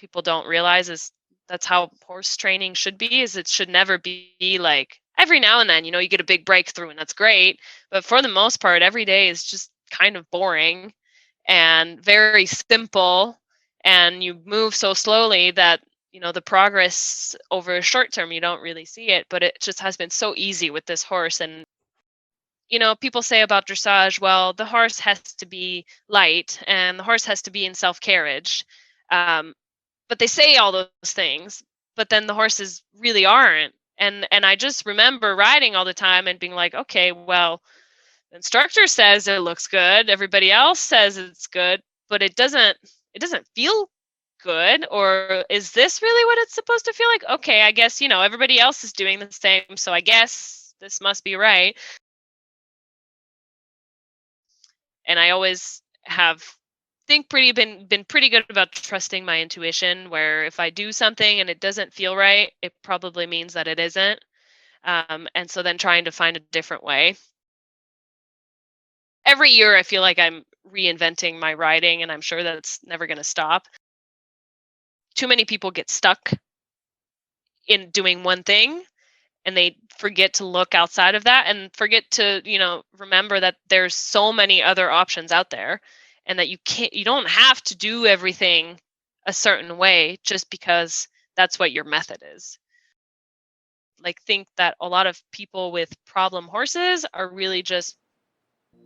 people don't realize is that's how horse training should be, is it should never be like every now and then, you get a big breakthrough and that's great. But for the most part, every day is just kind of boring and very simple. And you move so slowly that, the progress over a short term, you don't really see it, but it just has been so easy with this horse. And people say about dressage, well, the horse has to be light and the horse has to be in self-carriage. But they say all those things, but then the horses really aren't. And I just remember riding all the time and being like, okay, well, the instructor says it looks good, everybody else says it's good, but it doesn't feel good. Or is this really what it's supposed to feel like? Okay, I guess, everybody else is doing the same, so I guess this must be right. And I always have been pretty good about trusting my intuition, where if I do something and it doesn't feel right, it probably means that it isn't. And so then trying to find a different way. Every year I feel like I'm reinventing my riding, and I'm sure that it's never going to stop. Too many people get stuck in doing one thing and they forget to look outside of that and forget to, remember that there's so many other options out there, and that you don't have to do everything a certain way just because that's what your method is. Like, think that a lot of people with problem horses are really just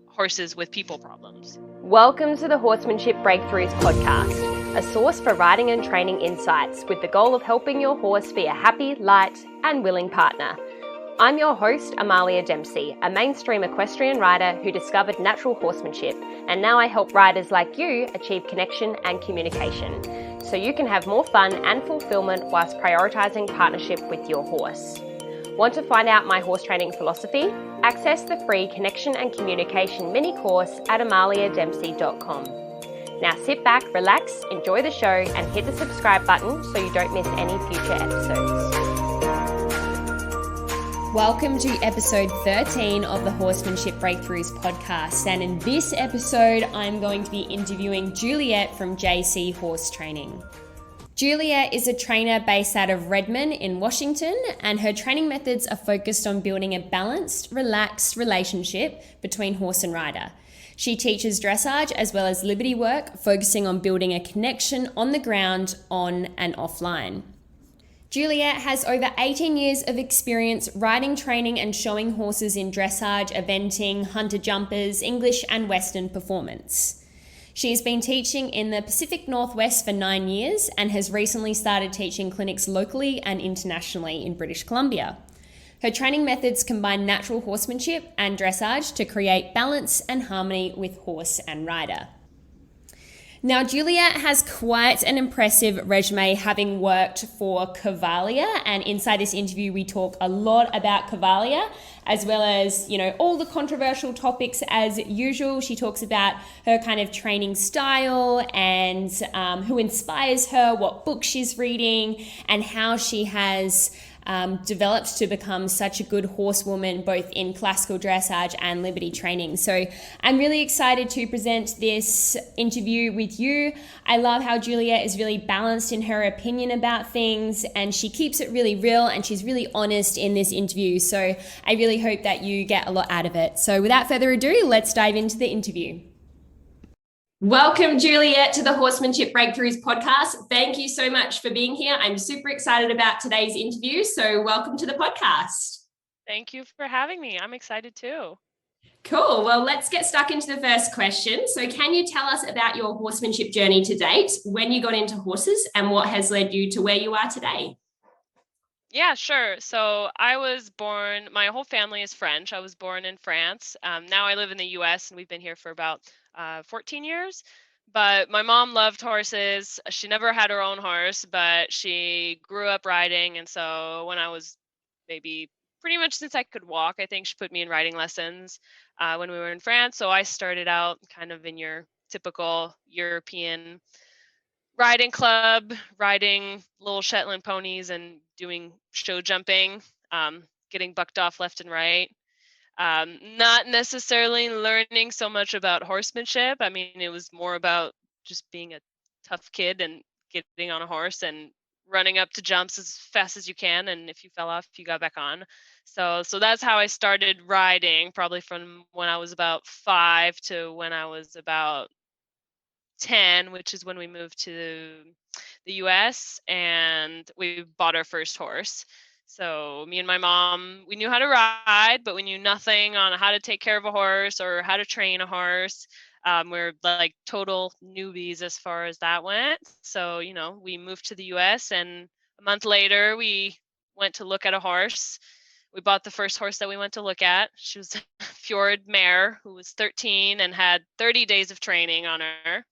horses with people problems. Welcome to the Horsemanship Breakthroughs podcast, a source for riding and training insights with the goal of helping your horse be a happy, light, and willing partner. I'm your host, Amalia Dempsey, a mainstream equestrian rider who discovered natural horsemanship, and now I help riders like you achieve connection and communication, so you can have more fun and fulfillment whilst prioritizing partnership with your horse. Want to find out my horse training philosophy? Access the free Connection and Communication mini course at amaliadempsey.com. Now sit back, relax, enjoy the show, and hit the subscribe button so you don't miss any future episodes. Welcome to episode 13 of the Horsemanship Breakthroughs podcast. And in this episode, I'm going to be interviewing Juliet from JCHorseTraining. Juliet is a trainer based out of Redmond in Washington, and her training methods are focused on building a balanced, relaxed relationship between horse and rider. She teaches dressage as well as liberty work, focusing on building a connection on the ground, on and offline. Juliet has over 18 years of experience riding, training and showing horses in dressage, eventing, hunter jumpers, English and Western performance. She has been teaching in the Pacific Northwest for 9 years and has recently started teaching clinics locally and internationally in British Columbia. Her training methods combine natural horsemanship and dressage to create balance and harmony with horse and rider. Now, Juliet has quite an impressive resume, having worked for Cavalia, and inside this interview we talk a lot about Cavalia, as well as, all the controversial topics as usual. She talks about her kind of training style and who inspires her, what book she's reading, and how she has developed to become such a good horsewoman, both in classical dressage and liberty training. So I'm really excited to present this interview with you. I love how Juliet is really balanced in her opinion about things, and she keeps it really real, and she's really honest in this interview. So I really hope that you get a lot out of it. So without further ado, let's dive into the interview. Welcome, Juliet, to the Horsemanship Breakthroughs podcast. Thank you so much for being here. I'm super excited about today's interview. So welcome to the podcast. Thank you for having me. I'm excited too. Cool. Well, let's get stuck into the first question. So can you tell us about your horsemanship journey to date, when you got into horses, and what has led you to where you are today? Yeah, sure. So I was born, my whole family is French. I was born in France. Now I live in the US, and we've been here for about 14 years. But my mom loved horses. She never had her own horse, but she grew up riding. And so when I was maybe pretty much since I could walk, I think she put me in riding lessons when we were in France. So I started out kind of in your typical European riding club, riding little Shetland ponies and doing show jumping, getting bucked off left and right. Not necessarily learning so much about horsemanship. I mean, it was more about just being a tough kid and getting on a horse and running up to jumps as fast as you can, and if you fell off, you got back on. So that's how I started riding, probably from when I was about 5 to when I was about 10, which is when we moved to the US and we bought our first horse. So me and my mom, we knew how to ride, but we knew nothing on how to take care of a horse or how to train a horse. We're like total newbies as far as that went. So, we moved to the US, and a month later we went to look at a horse. We bought the first horse that we went to look at. She was a Fjord mare who was 13 and had 30 days of training on her.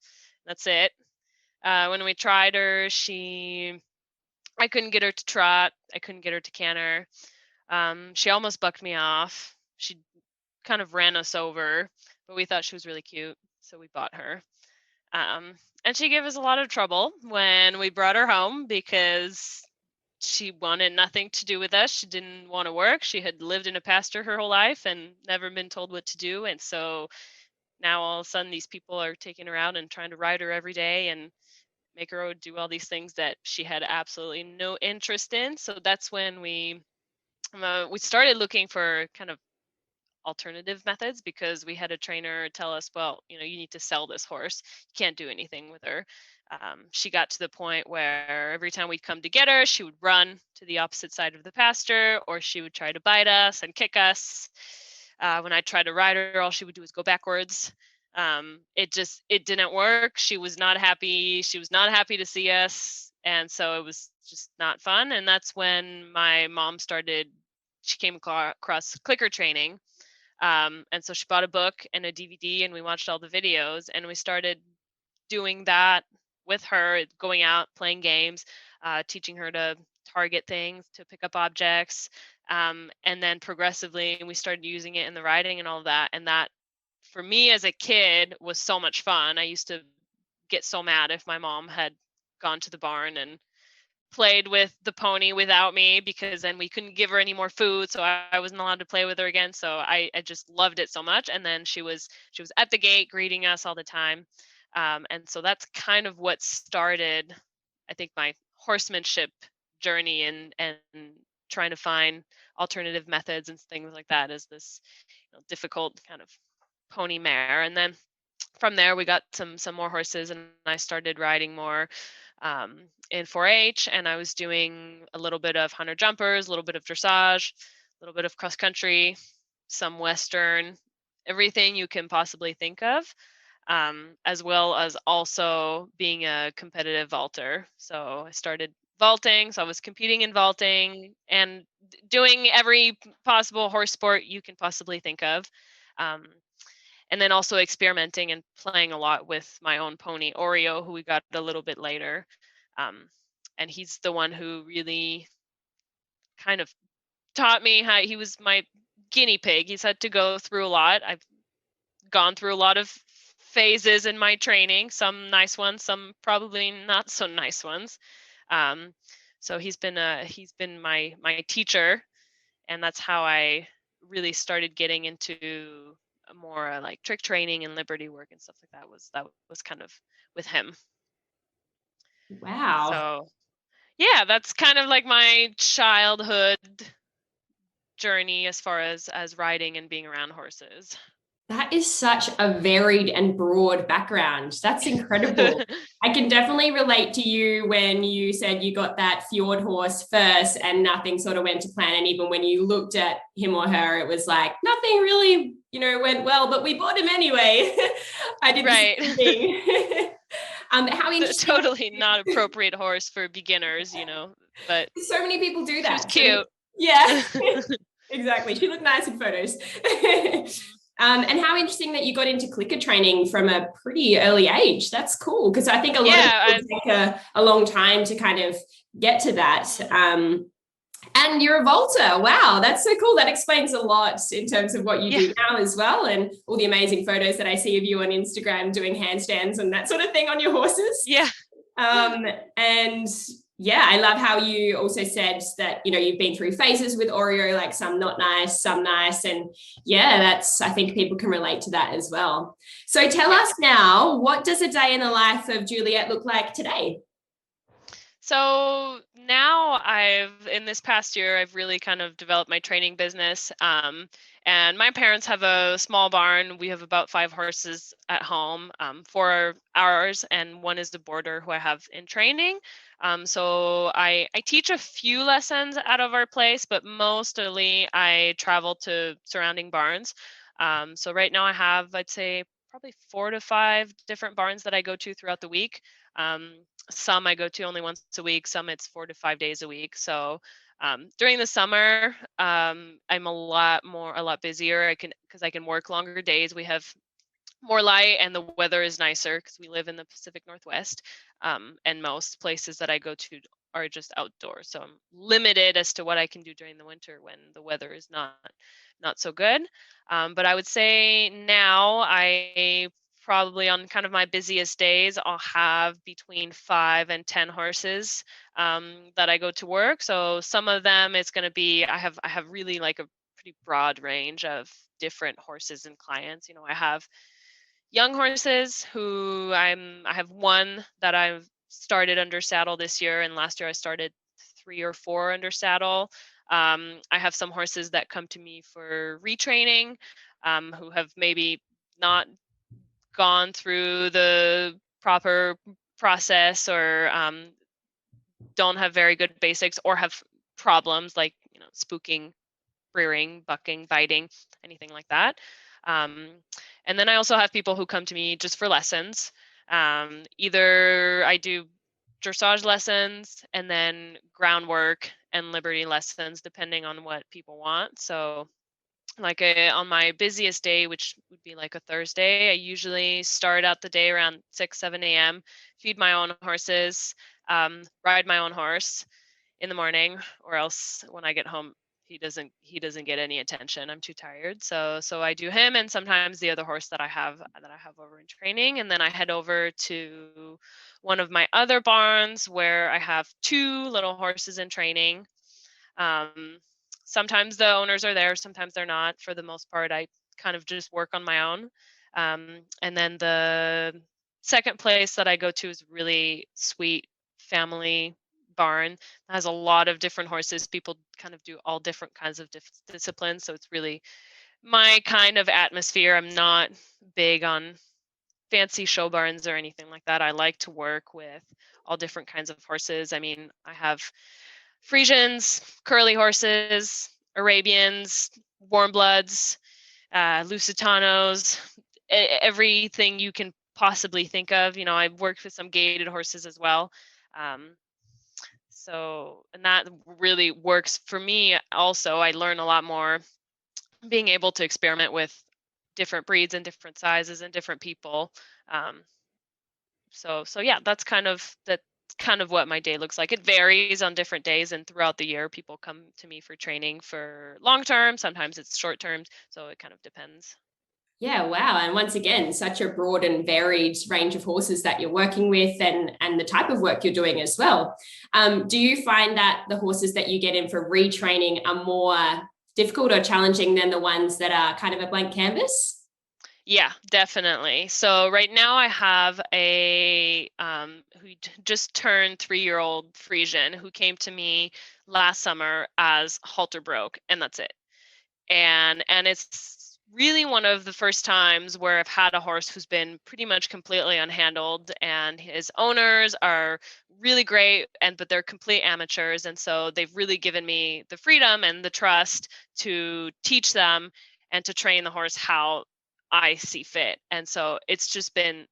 That's it. When we tried her, I couldn't get her to trot. I couldn't get her to canter. She almost bucked me off. She kind of ran us over, but we thought she was really cute, so we bought her. And she gave us a lot of trouble when we brought her home because she wanted nothing to do with us. She didn't want to work. She had lived in a pasture her whole life and never been told what to do. And so now all of a sudden these people are taking her out and trying to ride her every day and make her do all these things that she had absolutely no interest in. So that's when we started looking for kind of alternative methods, because we had a trainer tell us, well, you need to sell this horse. You can't do anything with her. She got to the point where every time we'd come to get her, she would run to the opposite side of the pasture, or she would try to bite us and kick us. When I tried to ride her, all she would do was go backwards. It didn't work. She was not happy. She was not happy to see us. And so it was just not fun. And that's when my mom she came across clicker training. And so she bought a book and a DVD, and we watched all the videos, and we started doing that with her, going out, playing games, teaching her to target things, to pick up objects. And then progressively we started using it in the riding and all of that. And that, for me as a kid, was so much fun. I used to get so mad if my mom had gone to the barn and played with the pony without me, because then we couldn't give her any more food, so I wasn't allowed to play with her again. So I just loved it so much. And then she was at the gate greeting us all the time. And so that's kind of what started, I think, my horsemanship journey, and trying to find alternative methods and things like that, as this difficult kind of pony mare. And then from there we got some more horses, and I started riding more in 4-H, and I was doing a little bit of hunter jumpers, a little bit of dressage, a little bit of cross country, some Western, everything you can possibly think of, as well as also being a competitive vaulter. So I started vaulting, so I was competing in vaulting and doing every possible horse sport you can possibly think of. And then also experimenting and playing a lot with my own pony, Oreo, who we got a little bit later. And he's the one who really kind of taught me how. He was my guinea pig. He's had to go through a lot. I've gone through a lot of phases in my training, some nice ones, some probably not so nice ones. So he's been my teacher, and that's how I really started getting into more like trick training and liberty work and stuff like that. Was kind of with him. Wow. So yeah, that's kind of like my childhood journey as far as riding and being around horses. That is such a varied and broad background. That's incredible. I can definitely relate to you when you said you got that Fjord horse first and nothing sort of went to plan. And even when you looked at him or her, it was like nothing really, went well, but we bought him anyway. I did right. the same thing. How interesting. Totally not appropriate horse for beginners, but so many people do that. She was cute. Yeah, exactly. She looked nice in photos. And how interesting that you got into clicker training from a pretty early age. That's cool, because I think a lot of people take a long time to kind of get to that. And you're a vaulter. Wow, that's so cool. That explains a lot in terms of what you do now as well, and all the amazing photos that I see of you on Instagram doing handstands and that sort of thing on your horses. Yeah. And yeah, I love how you also said that, you've been through phases with Oreo, like some not nice, some nice. And yeah, I think people can relate to that as well. So tell us now, what does a day in the life of Juliet look like today? So now in this past year, I've really kind of developed my training business. And my parents have a small barn. We have about 5 horses at home, 4 ours, and one is the boarder who I have in training. So I teach a few lessons out of our place, but mostly I travel to surrounding barns. So right now I have, I'd say, probably 4 to 5 different barns that I go to throughout the week. Some I go to only once a week, some it's 4 to 5 days a week. So during the summer, I'm a lot busier. Because I can work longer days. We have more light and the weather is nicer because we live in the Pacific Northwest. And most places that I go to are just outdoors. So I'm limited as to what I can do during the winter when the weather is not so good. But I would say now I probably on kind of my busiest days, I'll have between 5 and 10 horses that I go to work. So some of them it's going to be I have really like a pretty broad range of different horses and clients. I have young horses who I have one that I've started under saddle this year, and last year I started 3 or 4 under saddle. I have some horses that come to me for retraining, who have maybe not gone through the proper process, or don't have very good basics, or have problems like spooking, rearing, bucking, biting, anything like that. Um, and then I also have people who come to me just for lessons. Either I do dressage lessons and then groundwork and liberty lessons, depending on what people want. So, like on my busiest day, which would be like a Thursday, I usually start out the day around 6, 7 a.m., feed my own horses, ride my own horse in the morning, or else when I get home he doesn't get any attention. I'm too tired. So I do him, and sometimes the other horse that I have over in training, and then I head over to one of my other barns where I have 2 little horses in training. um, Sometimes the owners are there, sometimes they're not. For the most part, I kind of just work on my own. And then the second place that I go to is really sweet family barn. It has a lot of different horses. People kind of do all different kinds of disciplines. So it's really my kind of atmosphere. I'm not big on fancy show barns or anything like that. I like to work with all different kinds of horses. I mean, I have Frisians, curly horses, Arabians, warm bloods, Lusitanos, everything you can possibly think of. I've worked with some gaited horses as well. Um, and that really works for me also. I learn a lot more being able to experiment with different breeds and different sizes and different people. Um, so yeah, that's kind of what my day looks like. It varies on different days, and throughout the year people come to me for training for long term, sometimes it's short term, so it kind of depends. Yeah, wow. And once again, such a broad and varied range of horses that you're working with, and the type of work you're doing as well. Do you find that the horses that you get in for retraining are more difficult or challenging than the ones that are kind of a blank canvas? Yeah, definitely. So right now I have a who just turned 3-year-old Frisian who came to me last summer as halter broke, and that's it. And it's really one of the first times where I've had a horse who's been pretty much completely unhandled, and his owners are really great, but they're complete amateurs, and so they've really given me the freedom and the trust to teach them and to train the horse how I see fit. And so it's just been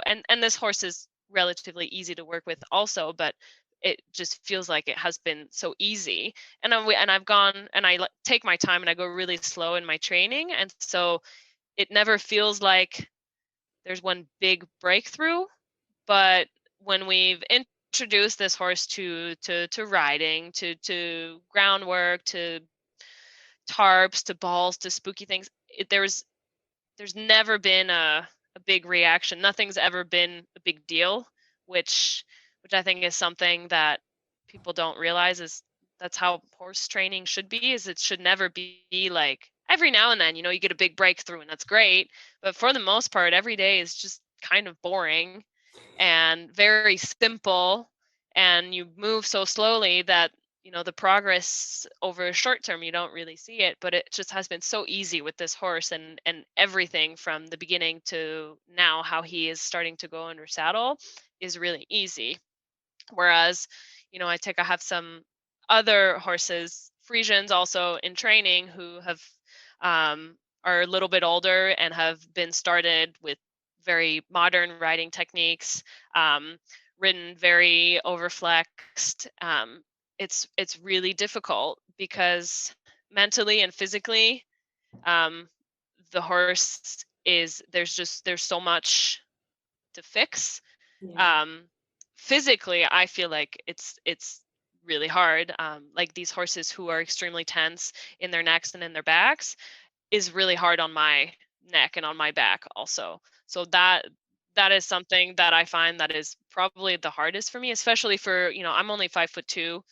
and this horse is relatively easy to work with also, but it just feels like it has been so easy. And I've gone and take my time and I go really slow in my training, and so it never feels like there's one big breakthrough. But when we've introduced this horse to riding, to groundwork, to tarps, to balls, to spooky things, there's never been a big reaction. Nothing's ever been a big deal, which I think is something that people don't realize, is that's how horse training should be. Is it should never be like every now and then, you get a big breakthrough and that's great, but for the most part every day is just kind of boring and very simple. and you move so slowly that, the progress over a short term, you don't really see it, but it just has been so easy with this horse, and everything from the beginning to now, how he is starting to go under saddle is really easy. Whereas, I have some other horses, Frisians also in training, who are a little bit older and have been started with very modern riding techniques, ridden very overflexed. It's really difficult because mentally and physically, um, the horse there's so much to fix. Yeah. Physically, I feel like it's really hard. Like these horses who are extremely tense in their necks and in their backs is really hard on my neck and on my back also. So that is something that I find that is probably the hardest for me, especially for, I'm only 5'2"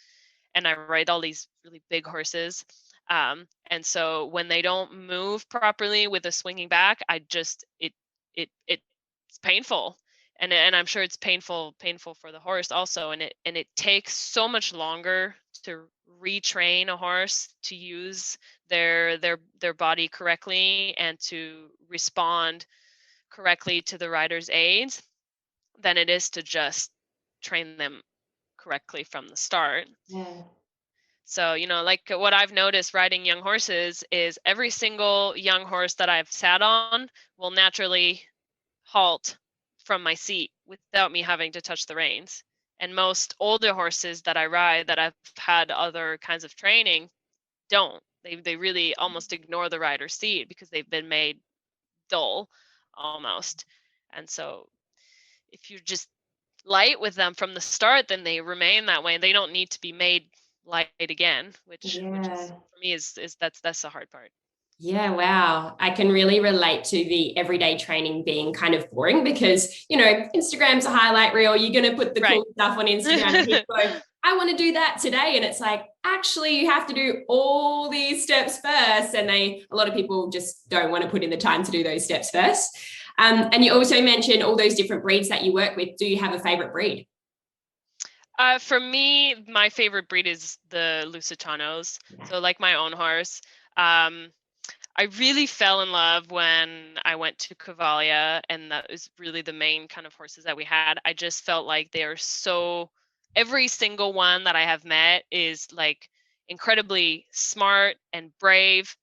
and I ride all these really big horses. And so when they don't move properly with a swinging back, I just it's painful, and I'm sure it's painful for the horse also, and it takes so much longer to retrain a horse to use their body correctly and to respond correctly to the rider's aids than it is to just train them correctly from the start. Yeah. So, like what I've noticed riding young horses is every single young horse that I've sat on will naturally halt from my seat without me having to touch the reins. And most older horses that I ride that I've had other kinds of training don't. They really almost ignore the rider's seat because they've been made dull almost. And so if you're just light with them from the start, then they remain that way and they don't need to be made light again, which is Yeah. for me is that's the hard part. Yeah, wow. I can really relate to the everyday training being kind of boring because, Instagram's a highlight reel. You're going to put the Right. cool stuff on Instagram and people go, I want to do that today. And it's like, actually, you have to do all these steps first. And a lot of people just don't want to put in the time to do those steps first. And you also mentioned all those different breeds that you work with. Do you have a favorite breed? For me, my favorite breed is the Lusitanos. Yeah. So like my own horse. Um, I really fell in love when I went to Cavalia, and that was really the main kind of horses that we had. I just felt like they are every single one that I have met is like incredibly smart and brave,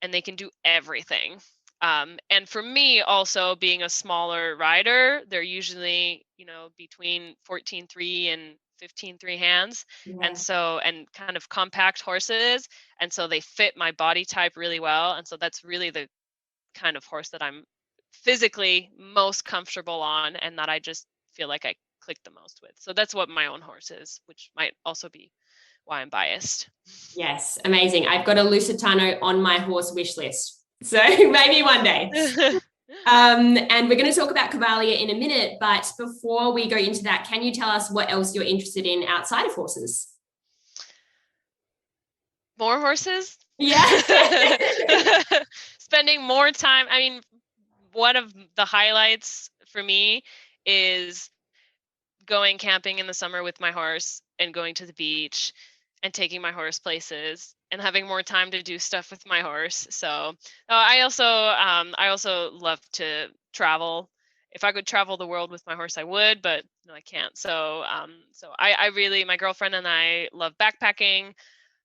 and they can do everything. And for me, also being a smaller rider, they're usually, between 14.3 and 15.3 hands. And Yeah. so, and kind of compact horses. And so they fit my body type really well. And so that's really the kind of horse that I'm physically most comfortable on and that I just feel like I click the most with. So that's what my own horse is, which might also be why I'm biased. Yes, amazing. I've got a Lusitano on my horse wish list. So maybe one day. And we're going to talk about Cavalia in a minute. But before we go into that, can you tell us what else you're interested in outside of horses? More horses? Yeah. Spending more time. I mean, one of the highlights for me is going camping in the summer with my horse and going to the beach and taking my horse places and having more time to do stuff with my horse. So I also love to travel. If I could travel the world with my horse, I would, but no, I can't. So I really, my girlfriend and I love backpacking,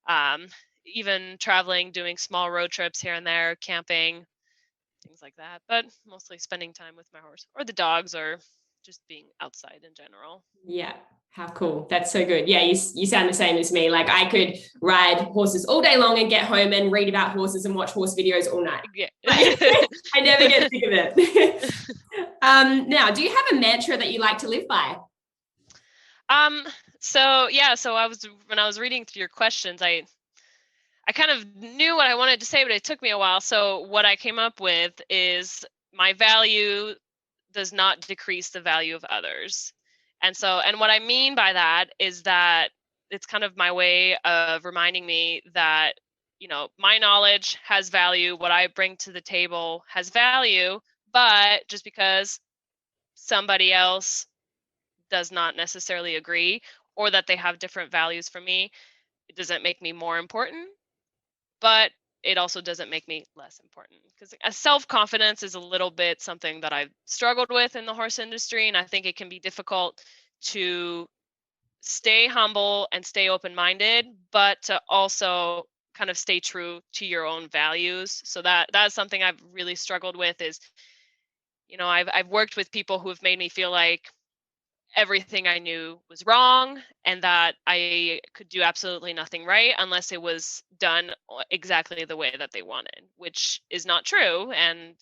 um, even traveling, doing small road trips here and there, camping, things like that. But mostly spending time with my horse or the dogs or just being outside in general. Yeah. How cool. That's so good. Yeah, you sound the same as me. Like I could ride horses all day long and get home and read about horses and watch horse videos all night. Yeah. I never get sick of it. Now, do you have a mantra that you like to live by? So when I was reading through your questions, I kind of knew what I wanted to say, but it took me a while. So what I came up with is my value does not decrease the value of others. And what I mean by that is that it's kind of my way of reminding me that, my knowledge has value, what I bring to the table has value, but just because somebody else does not necessarily agree, or that they have different values from me. It doesn't make me more important, but it also doesn't make me less important, because self-confidence is a little bit something that I've struggled with in the horse industry. And I think it can be difficult to stay humble and stay open-minded, but to also kind of stay true to your own values. So that's something I've really struggled with is, I've worked with people who have made me feel like everything I knew was wrong and that I could do absolutely nothing right unless it was done exactly the way that they wanted, which is not true. And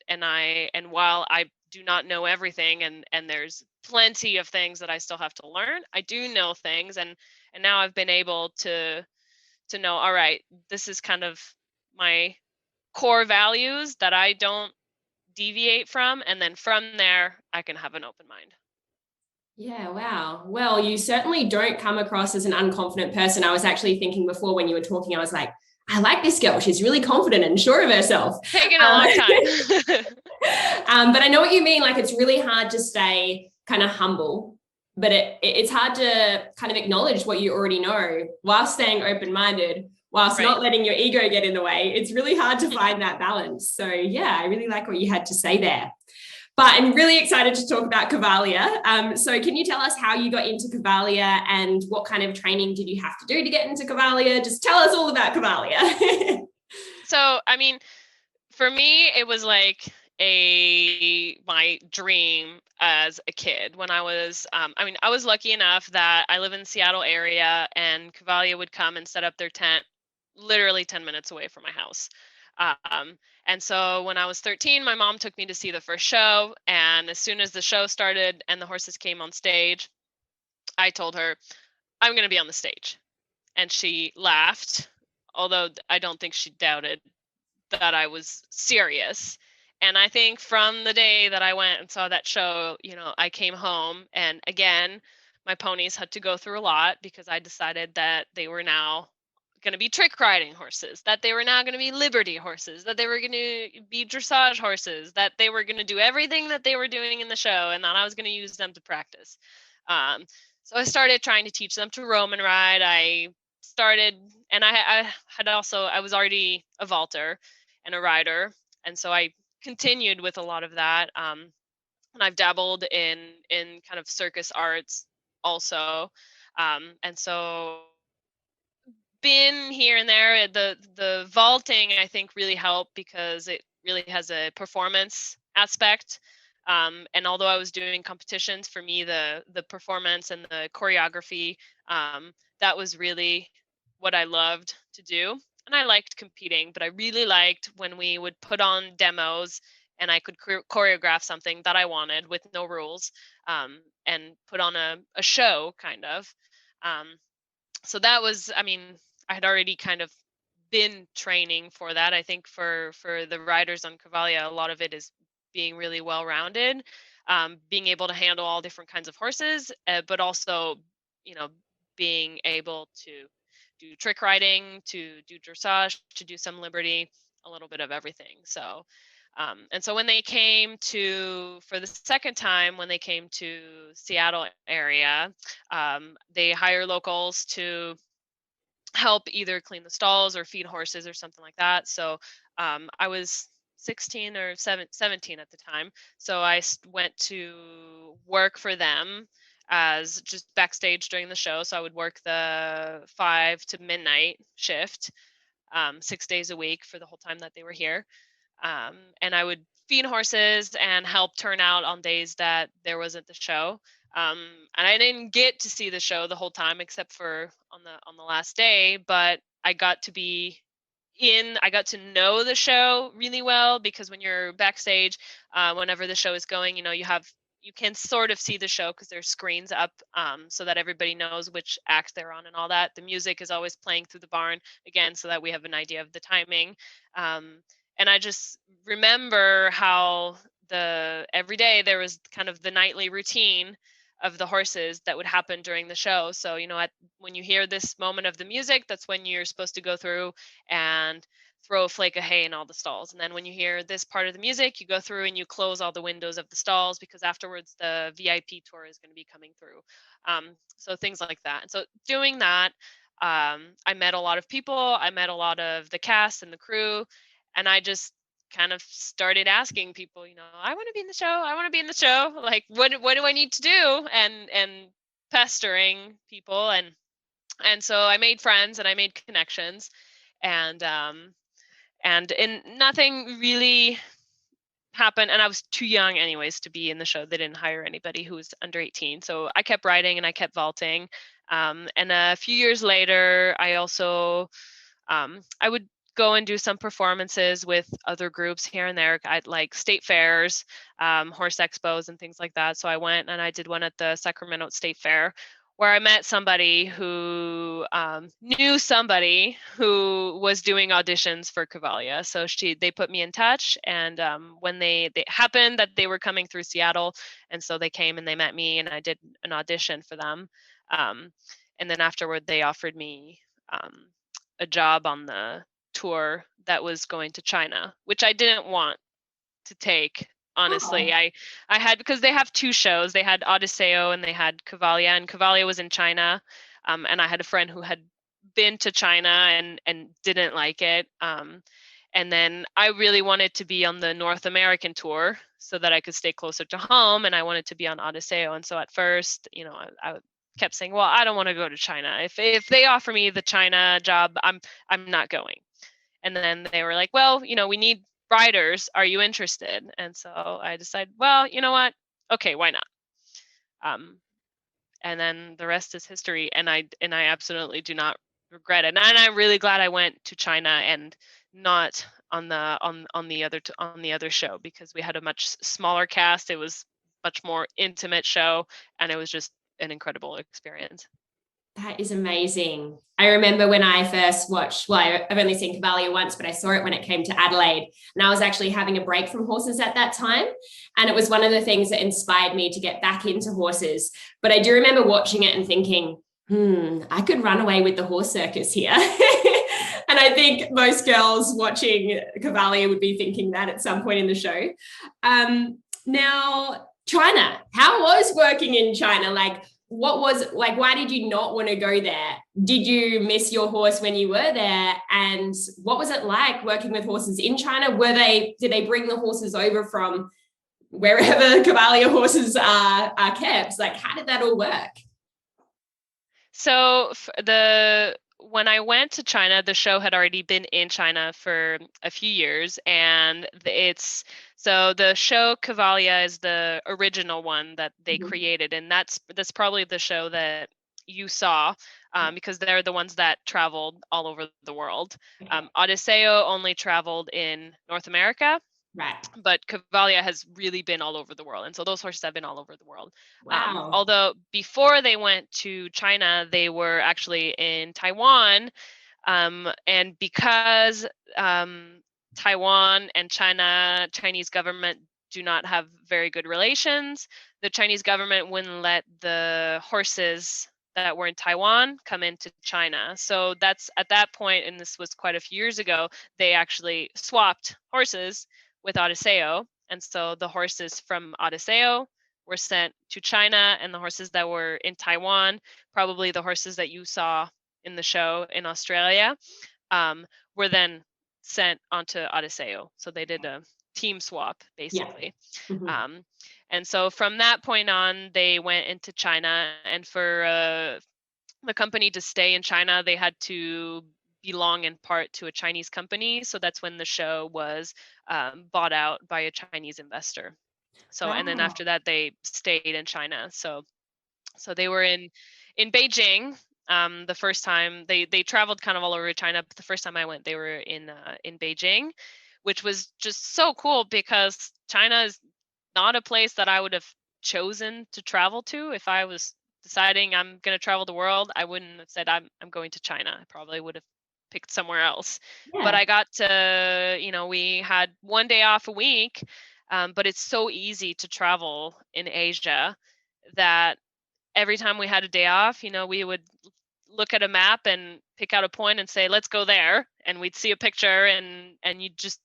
while I do not know everything, and there's plenty of things that I still have to learn, I do know things, and now I've been able to know, all right, this is kind of my core values that I don't deviate from, and then from there I can have an open mind. Yeah, wow. Well, you certainly don't come across as an unconfident person. I was actually thinking before when you were talking, I was like, I like this girl. She's really confident and sure of herself. Taking a long time. But I know what you mean. Like, it's really hard to stay kind of humble, but it's hard to kind of acknowledge what you already know while staying open-minded, whilst Right. not letting your ego get in the way. It's really hard to find that balance. So yeah, I really like what you had to say there. But I'm really excited to talk about Cavalia. So can you tell us how you got into Cavalia and what kind of training did you have to do to get into Cavalia? Just tell us all about Cavalia. So, I mean, for me, it was like my dream as a kid when I was, I was lucky enough that I live in the Seattle area, and Cavalia would come and set up their tent literally 10 minutes away from my house. And so when I was 13, my mom took me to see the first show. And as soon as the show started and the horses came on stage, I told her, I'm going to be on the stage. And she laughed, although I don't think she doubted that I was serious. And I think from the day that I went and saw that show, I came home, and again, my ponies had to go through a lot because I decided that they were now going to be trick riding horses, that they were now going to be liberty horses, that they were going to be dressage horses, that they were going to do everything that they were doing in the show, and that I was going to use them to practice. So I started trying to teach them to roam and ride. I started, and I was already a vaulter and a rider, and so I continued with a lot of that. And I've dabbled in kind of circus arts also, and so been here and there. The vaulting, I think, really helped because it really has a performance aspect. And although I was doing competitions, for me, the performance and the choreography, that was really what I loved to do. And I liked competing, but I really liked when we would put on demos and I could choreograph something that I wanted with no rules, and put on a show, kind of. Um, so that was, I had already kind of been training for that. I think for the riders on Cavalia, a lot of it is being really well-rounded, being able to handle all different kinds of horses, but also, being able to do trick riding, to do dressage, to do some liberty, a little bit of everything. So, and so when they came for the second time, when they came to Seattle area, they hire locals to help either clean the stalls or feed horses or something like that. So I was 16 or 17 at the time. So I went to work for them as just backstage during the show. So I would work the 5 to midnight shift, 6 days a week for the whole time that they were here. And I would feed horses and help turn out on days that there wasn't the show. And I didn't get to see the show the whole time except for on the last day, but I got to know the show really well, because when you're backstage, whenever the show is going, you can sort of see the show because there's screens up, so that everybody knows which act they're on and all that. The music is always playing through the barn again, so that we have an idea of the timing. And I just remember how every day there was kind of the nightly routine of the horses that would happen during the show. So, when you hear this moment of the music, that's when you're supposed to go through and throw a flake of hay in all the stalls. And then when you hear this part of the music, you go through and you close all the windows of the stalls, because afterwards the VIP tour is going to be coming through. So things like that. And so doing that, I met a lot of people. I met a lot of the cast and the crew, and I just kind of started asking people, I want to be in the show. I want to be in the show. Like, what do I need to do? And pestering people, and so I made friends and I made connections, and nothing really happened. And I was too young anyways to be in the show. They didn't hire anybody who was under 18. So I kept riding and I kept vaulting. And a few years later, I also, I would go and do some performances with other groups here and there at like state fairs, horse expos and things like that. So I went and I did one at the Sacramento State Fair, where I met somebody who knew somebody who was doing auditions for Cavalia. So they put me in touch, and when they happened that they were coming through Seattle, and so they came and they met me, and I did an audition for them. And then afterward, they offered me a job on the tour that was going to China, which I didn't want to take. Honestly, I had, because they have two shows. They had Odiseo and they had Cavalia, and Cavalia was in China. And I had a friend who had been to China and didn't like it. And then I really wanted to be on the North American tour so that I could stay closer to home, and I wanted to be on Odiseo. And so at first, I kept saying, well, I don't want to go to China. If they offer me the China job, I'm not going. And then they were like, well, we need riders. Are you interested? And so I decided, well, you know what? Okay, why not? And then the rest is history. And I absolutely do not regret it. And I'm really glad I went to China and not on the other show, because we had a much smaller cast. It was much more intimate show, and it was just an incredible experience. That is amazing. I remember when I first watched, well, I've only seen Cavalia once, but I saw it when it came to Adelaide, and I was actually having a break from horses at that time. And it was one of the things that inspired me to get back into horses. But I do remember watching it and thinking, I could run away with the horse circus here. And I think most girls watching Cavalia would be thinking that at some point in the show. Now, China, how was working in China? Like, what was, like, why did you not want to go there? Did you miss your horse when you were there? And what was it like working with horses in China? Did they bring the horses over from wherever Cavalia horses are kept? Like, how did that all work? So when I went to China, the show had already been in China for a few years, and so the show Cavalia is the original one that they created, and that's probably the show that you saw, because they're the ones that traveled all over the world. Odiseo only traveled in North America. Right. But Cavalia has really been all over the world. And so those horses have been all over the world. Wow. Although before they went to China, they were actually in Taiwan. And because Taiwan and Chinese government do not have very good relations, the Chinese government wouldn't let the horses that were in Taiwan come into China. So that's at that point, and this was quite a few years ago, they actually swapped horses with Odiseo. And so the horses from Odiseo were sent to China, and the horses that were in Taiwan, probably the horses that you saw in the show in Australia, were then sent onto Odiseo. So they did a team swap, basically. Yeah. Mm-hmm. And so from that point on, they went into China, and for the company to stay in China, they had to belong in part to a Chinese company. So that's when the show was bought out by a Chinese investor. So, wow. And then after that, they stayed in China. So they were in Beijing. The first time they traveled kind of all over China, but the first time I went, they were in Beijing, which was just so cool, because China is not a place that I would have chosen to travel to. If I was deciding I'm going to travel the world, I wouldn't have said I'm going to China. I probably would have picked somewhere else. Yeah. But I got to, we had one day off a week, but it's so easy to travel in Asia that every time we had a day off, we would look at a map and pick out a point and say, let's go there. And we'd see a picture, and you'd just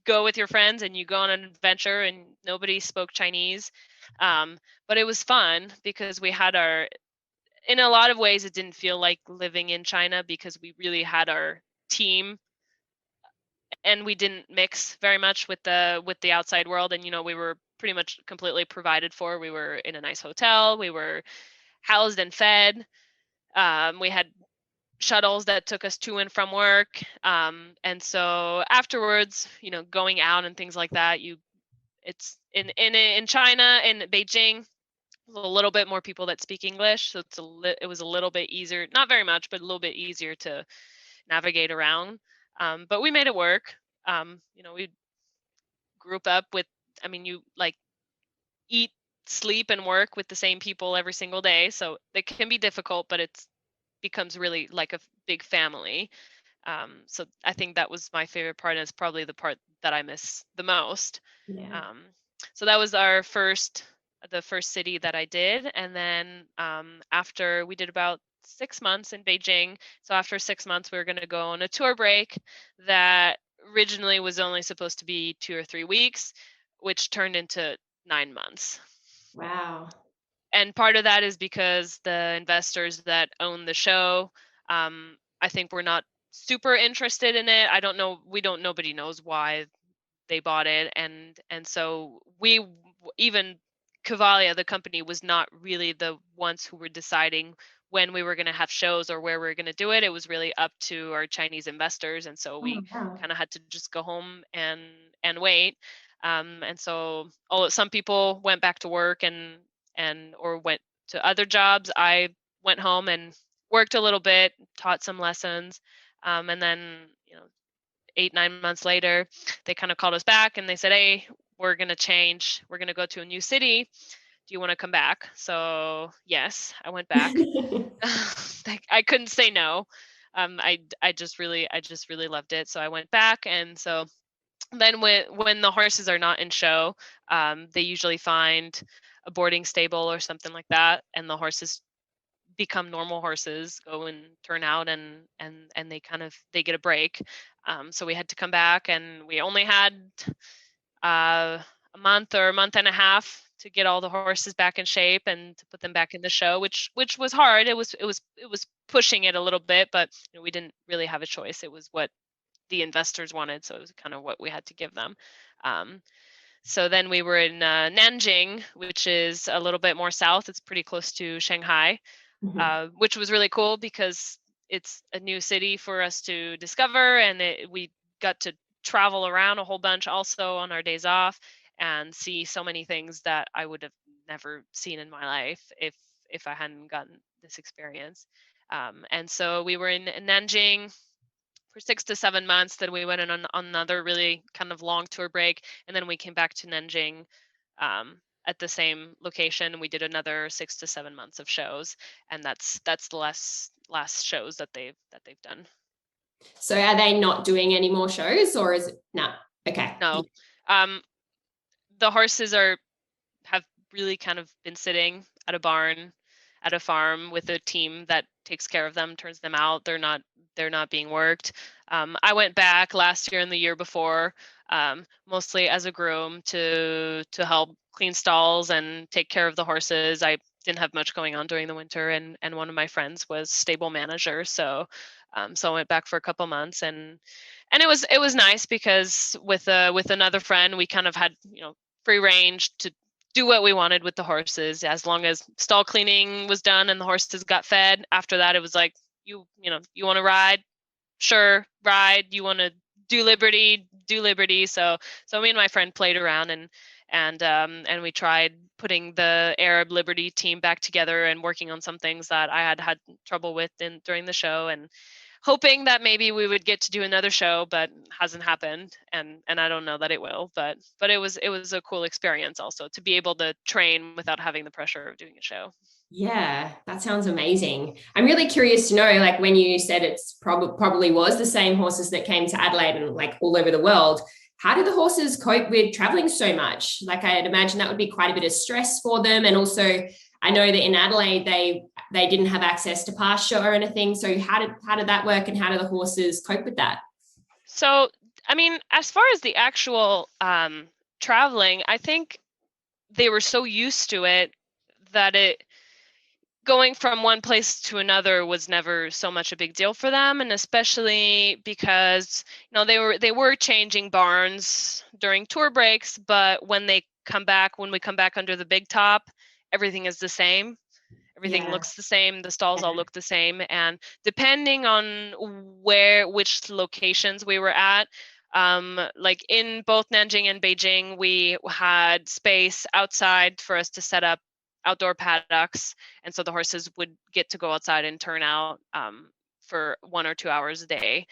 go with your friends and you go on an adventure, and nobody spoke Chinese. But it was fun because we had in a lot of ways, it didn't feel like living in China because we really had our team, and we didn't mix very much with the outside world. And, we were pretty much completely provided for. We were in a nice hotel. We were housed and fed. We had shuttles that took us to and from work. And so afterwards, going out and things like that, it's in China, in Beijing, a little bit more people that speak English. So it was a little bit easier, not very much, but a little bit easier to navigate around. But we made it work. We grew up with, you like eat, sleep, and work with the same people every single day. So it can be difficult, but it's becomes really like a big family. So I think that was my favorite part, and it's probably the part that I miss the most. Yeah. So that was the first city that I did. And then after we did about 6 months in Beijing. So after 6 months, we were going to go on a tour break that originally was only supposed to be 2 or 3 weeks, which turned into 9 months. Wow. And part of that is because the investors that own the show, I think, were not super interested in it. I don't know. Nobody knows why they bought it. And so even Cavalia, the company, was not really the ones who were deciding when we were going to have shows or where we were going to do it. It was really up to our Chinese investors. And so we kind of had to just go home and wait. And so some people went back to work or went to other jobs. I went home and worked a little bit, taught some lessons. And then, 8-9 months later, they kind of called us back and they said, hey, we're going to change. We're going to go to a new city. Do you want to come back? So yes, I went back. I couldn't say no. I just really loved it. So I went back. And so then when the horses are not in show, they usually find a boarding stable or something like that, and the horses become normal horses, go and turn out, and they get a break. So we had to come back, and we only had a month or a month and a half to get all the horses back in shape and to put them back in the show, which was hard. It was pushing it a little bit, but we didn't really have a choice. It was what the investors wanted, so it was kind of what we had to give them. So then we were in Nanjing, which is a little bit more south. It's pretty close to Shanghai, which was really cool because it's a new city for us to discover, and we got to travel around a whole bunch also on our days off and see so many things that I would have never seen in my life if I hadn't gotten this experience. And so we were in Nanjing for 6 to 7 months. Then we went on another really kind of long tour break, and then we came back to Nanjing at the same location. We did another 6 to 7 months of shows, and that's the last shows that they've done. So are they not doing any more shows, or is it no? Okay. No. The horses have really kind of been sitting at a barn, at a farm, with a team that takes care of them, turns them out. They're not being worked. I went back last year and the year before, mostly as a groom to help clean stalls and take care of the horses. I didn't have much going on during the winter, and one of my friends was stable manager, so I went back for a couple months, and it was nice because with another friend, we kind of had free range to do what we wanted with the horses, as long as stall cleaning was done and the horses got fed. After that, it was like, you want to ride, sure, ride. You want to do liberty, do liberty. So me and my friend played around and we tried putting the Arab Liberty team back together and working on some things that I had trouble with during the show, and hoping that maybe we would get to do another show, but hasn't happened, and I don't know that it will. But it was a cool experience also to be able to train without having the pressure of doing a show. Yeah, that sounds amazing. I'm really curious to know, like, when you said it's probably was the same horses that came to Adelaide and like all over the world, how do the horses cope with traveling so much? Like, I'd imagine that would be quite a bit of stress for them. And also, I know that in Adelaide they didn't have access to pasture or anything. So how did that work, and how do the horses cope with that? So, I mean, as far as the actual traveling, I think they were so used to it that going from one place to another was never so much a big deal for them, and especially because they were changing barns during tour breaks, but when we come back under the big top, everything is the same. Everything looks the same. The stalls all look the same, and depending on which locations we were at, like in both Nanjing and Beijing, we had space outside for us to set up outdoor paddocks, and so the horses would get to go outside and turn out for 1 or 2 hours a day,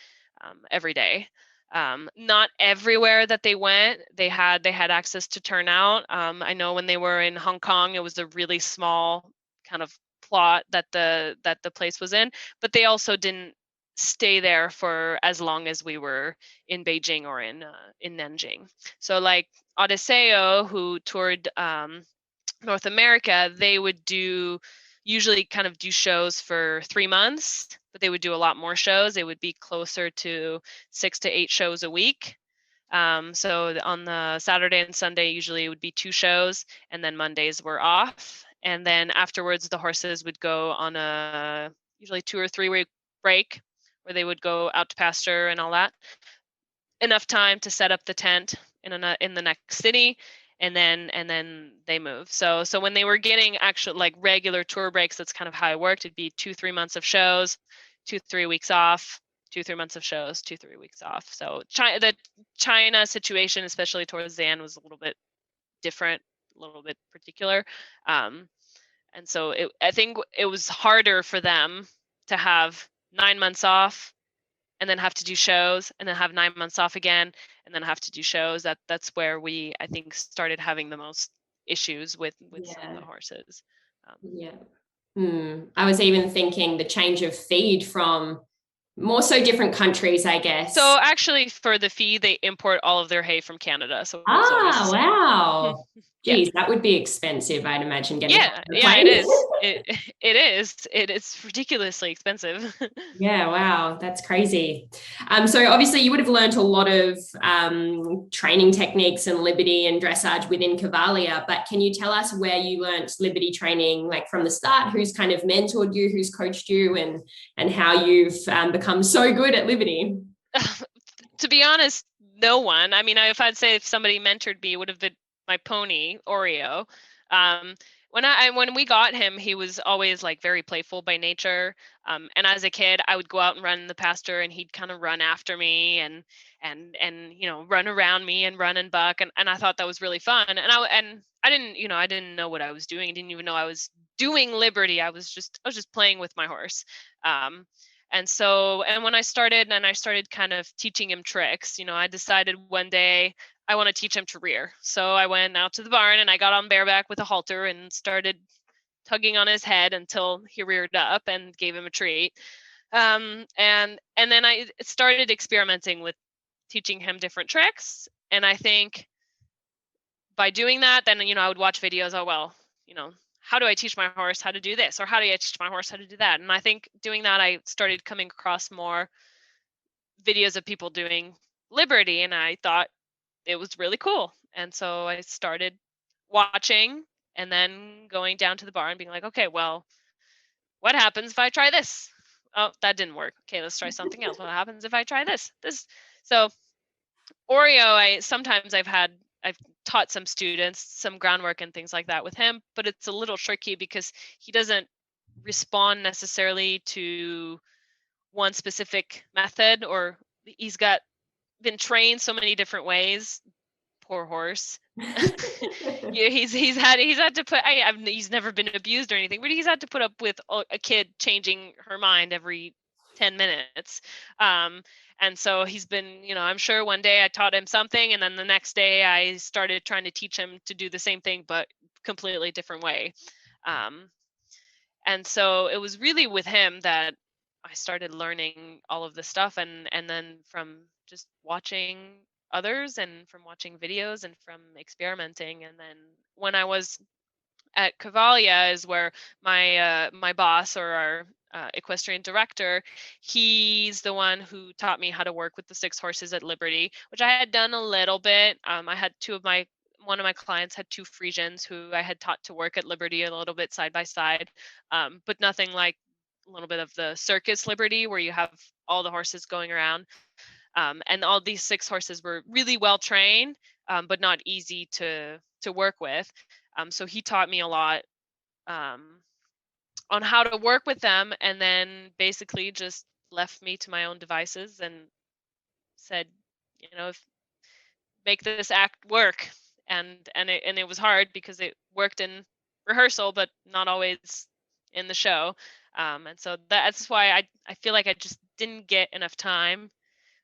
every day. Not everywhere that they went, they had access to turnout. I know when they were in Hong Kong, it was a really small kind of plot that the place was in, but they also didn't stay there for as long as we were in Beijing or in Nanjing. So like Odiseo, who toured North America, they would usually kind of do shows for 3 months, but they would do a lot more shows. They would be closer to 6 to 8 shows a week. So on the Saturday and Sunday, usually it would be 2 shows, and then Mondays were off. And then afterwards, the horses would go on a usually 2 or 3 week break where they would go out to pasture and all that. Enough time to set up the tent in the next city, and then they move. So when they were getting actual like regular tour breaks, that's kind of how it worked. It'd be 2-3 months of shows, 2-3 weeks off, 2-3 months of shows, 2-3 weeks off. So the China situation, especially towards the end, was a little bit different, a little bit particular. And so I think it was harder for them to have 9 months off and then have to do shows, and then have 9 months off again, and then have to do shows. That's where we, I think, started having the most issues with some of the horses. I was even thinking the change of feed from more so different countries, I guess. So actually, for the feed, they import all of their hay from Canada. So wow. Geez, that would be expensive, I'd imagine. It is. It is ridiculously expensive. Yeah, wow, that's crazy. So obviously you would have learned a lot of training techniques and liberty and dressage within Cavalia, but can you tell us where you learned liberty training, like from the start? Who's kind of mentored you, who's coached you, and how you've become so good at liberty? To be honest, no one. I mean, if somebody mentored me, it would have been my pony, Oreo. When we got him, he was always like very playful by nature. And as a kid, I would go out and run in the pasture, and he'd kind of run after me and run around me and run and buck. And I thought that was really fun. And I didn't know what I was doing. I didn't even know I was doing liberty. I was just playing with my horse. And when I started kind of teaching him tricks, I decided one day I want to teach him to rear. So I went out to the barn and I got on bareback with a halter and started tugging on his head until he reared up and gave him a treat. And then I started experimenting with teaching him different tricks. And I think by doing that, then, I would watch videos. Oh, well, how do I teach my horse how to do this? Or how do I teach my horse how to do that? And I think doing that, I started coming across more videos of people doing liberty, and I thought it was really cool. And so I started watching and then going down to the bar and being like, okay, well, what happens if I try this? Oh, that didn't work. Okay, let's try something else. What happens if I try this? So Oreo, I've taught some students some groundwork and things like that with him, but it's a little tricky because he doesn't respond necessarily to one specific method, or he's been trained so many different ways. Poor horse. Yeah, he's had to put. He's never been abused or anything, but he's had to put up with a kid changing her mind every 10 minutes. And so he's been, I'm sure one day I taught him something, and then the next day I started trying to teach him to do the same thing, but completely different way. And so it was really with him that I started learning all of this stuff, and then from just watching others and from watching videos and from experimenting. And then when I was at Cavalia is where my boss, or our equestrian director, he's the one who taught me how to work with the 6 horses at Liberty, which I had done a little bit. I had one of my clients had 2 Friesians who I had taught to work at Liberty a little bit side by side, but nothing like a little bit of the circus Liberty where you have all the horses going around. And all these 6 horses were really well trained, but not easy to work with. So he taught me a lot on how to work with them, and then basically just left me to my own devices and said, make this act work. And it was hard because it worked in rehearsal, but not always in the show. And so that's why I feel like I just didn't get enough time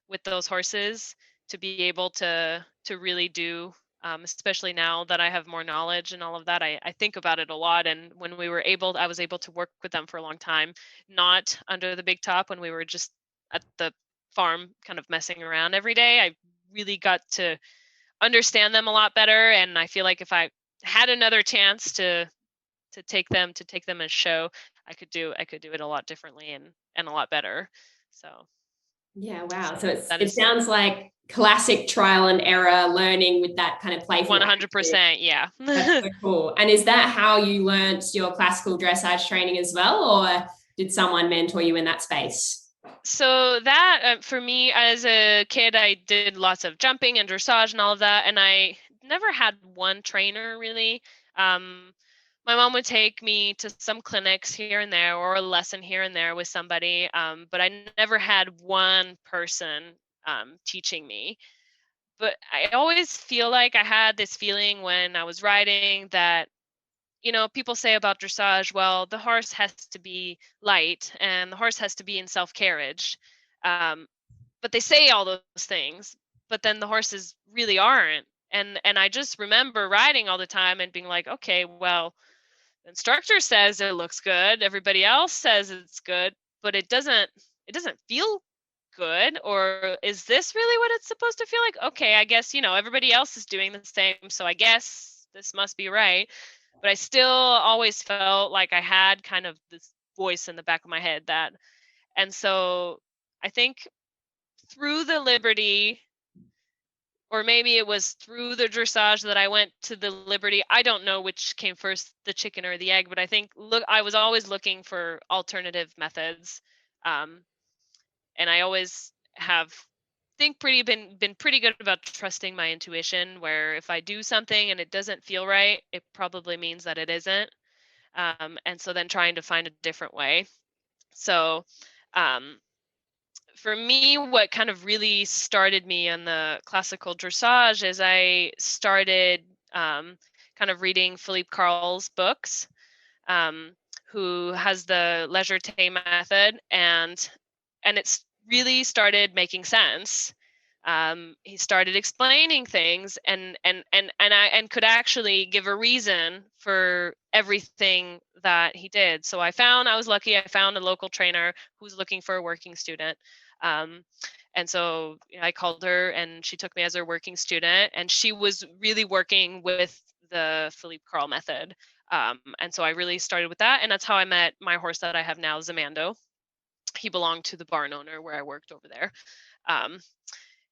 with those horses to be able to really do, especially now that I have more knowledge and all of that. I think about it a lot. And when I was able to work with them for a long time, not under the big top, when we were just at the farm kind of messing around every day, I really got to understand them a lot better. And I feel like if I had another chance to take them as show, I could do it a lot differently and a lot better. So yeah, wow. so So that it is sounds like classic trial and error learning with that kind of playful attitude. 100%. Yeah. That's so cool. And is that how you learnt your classical dressage training as well, or did someone mentor you in that space? So that for me as a kid, I did lots of jumping and dressage and all of that, and I never had one trainer really. Um, my mom would take me to some clinics here and there, or a lesson here and there with somebody, but I never had one person teaching me. But I always feel like I had this feeling when I was riding that, people say about dressage, well, the horse has to be light and the horse has to be in self carriage. Um, but they say all those things, but then the horses really aren't. And I just remember riding all the time and being like, okay, well, the instructor says it looks good, everybody else says it's good, but it doesn't feel good. Or is this really what it's supposed to feel like? Okay, I guess, everybody else is doing the same, so I guess this must be right. But I still always felt like I had kind of this voice in the back of my head and so I think through the Liberty, or maybe it was through the dressage that I went to the Liberty. I don't know which came first, the chicken or the egg, but I think I was always looking for alternative methods. And I always have been pretty good about trusting my intuition, where if I do something and it doesn't feel right, it probably means that it isn't. And so then trying to find a different way. So um, for me, what kind of really started me on the classical dressage is I started kind of reading Philippe Carl's books, um, who has the Leger method, and it's really started making sense. He started explaining things and could actually give a reason for everything that he did. So I was lucky. I found a local trainer who was looking for a working student. Um, and so I called her and she took me as her working student, and she was really working with the Philippe Carl method. And so I really started with that. And that's how I met my horse that I have now, Zamando. He belonged to the barn owner where I worked over there. Um,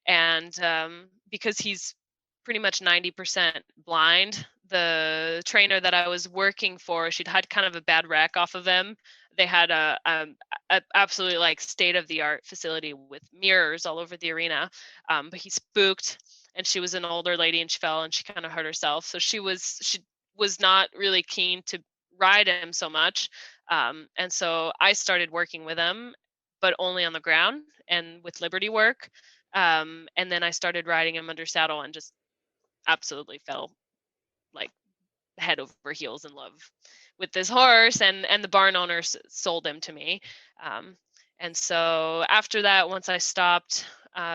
and because he's pretty much 90% blind, the trainer that I was working for, she'd had kind of a bad wreck off of him. They had a absolutely like state of the art facility with mirrors all over the arena, but he spooked, and she was an older lady and she fell and she kind of hurt herself. So she was not really keen to ride him so much, and so I started working with him, but only on the ground and with Liberty work. And then I started riding him under saddle and just absolutely fell like head over heels in love with this horse, and the barn owner sold him to me. Um, and so after that, once I stopped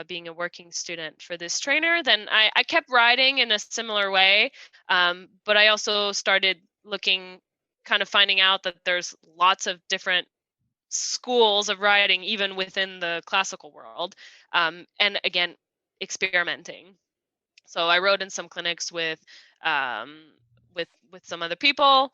being a working student for this trainer, then I kept riding in a similar way. But I also started finding out that there's lots of different schools of riding, even within the classical world. And again, experimenting. So I rode in some clinics with with some other people,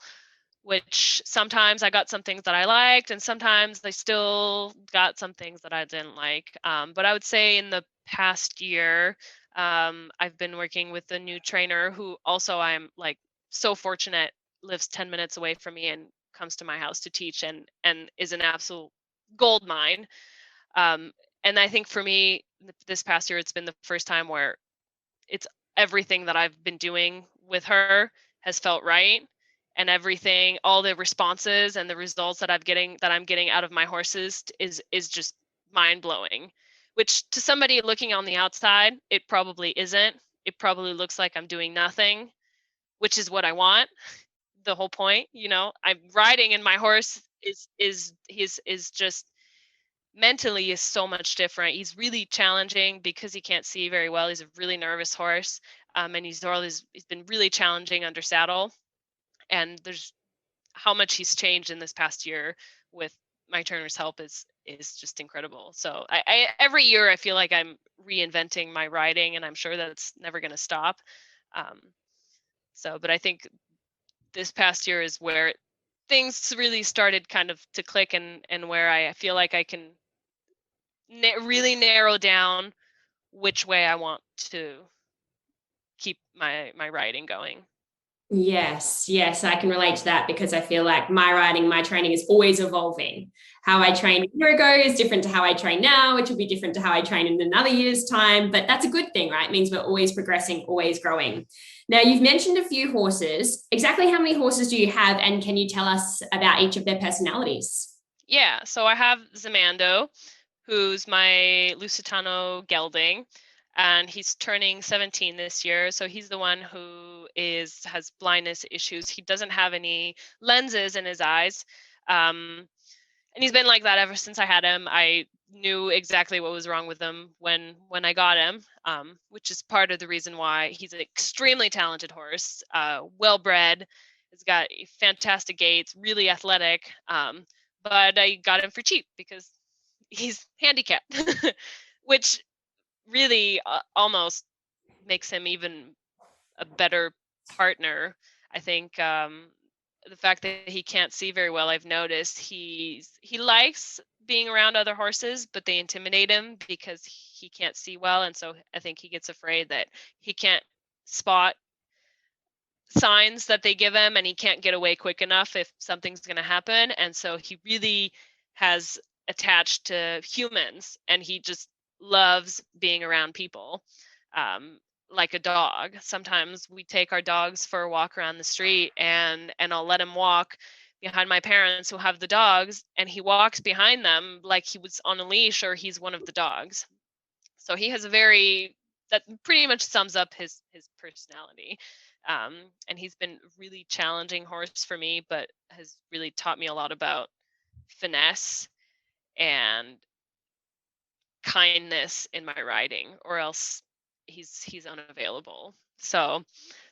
which sometimes I got some things that I liked, and sometimes I still got some things that I didn't like. But I would say in the past year, I've been working with a new trainer who also I'm like so fortunate lives 10 minutes away from me and comes to my house to teach, and is an absolute gold mine. Um, and I think for me, this past year, it's been the first time where it's everything that I've been doing with her has felt right. And everything, all the responses and the results that I'm getting out of my horses is just mind blowing. Which to somebody looking on the outside, it probably isn't. It probably looks like I'm doing nothing, which is what I want. The whole point, I'm riding, and my horse is just mentally is so much different. He's really challenging because he can't see very well. He's a really nervous horse, and he's been really challenging under saddle. And there's how much he's changed in this past year with my trainer's help is just incredible. So I every year I feel like I'm reinventing my riding, and I'm sure that's never going to stop. But I think this past year is where things really started kind of to click, and where I feel like I can really narrow down which way I want to keep my riding going. Yes, yes, I can relate to that because I feel like my training is always evolving. How I trained a year ago is different to how I train now, which will be different to how I train in another year's time. But that's a good thing, right? It means we're always progressing, always growing. Now, you've mentioned a few horses. Exactly how many horses do you have? And can you tell us about each of their personalities? Yeah, so I have Zamando, who's my Lusitano gelding, and he's turning 17 this year. So he's the one who has blindness issues. He doesn't have any lenses in his eyes. And he's been like that ever since I had him. I knew exactly what was wrong with him when I got him, which is part of the reason why he's an extremely talented horse, well-bred. He's got fantastic gaits, really athletic. But I got him for cheap because he's handicapped, which really almost makes him even a better partner. I think the fact that he can't see very well, I've noticed he likes being around other horses, but they intimidate him because he can't see well, and so I think he gets afraid that he can't spot signs that they give him, and he can't get away quick enough if something's going to happen. And so he really has attached to humans, and he just loves being around people, like a dog. Sometimes we take our dogs for a walk around the street, and I'll let him walk behind my parents who have the dogs, and he walks behind them like he was on a leash or he's one of the dogs. So he has that pretty much sums up his personality. And he's been a really challenging horse for me, but has really taught me a lot about finesse and kindness in my riding, or else he's unavailable. So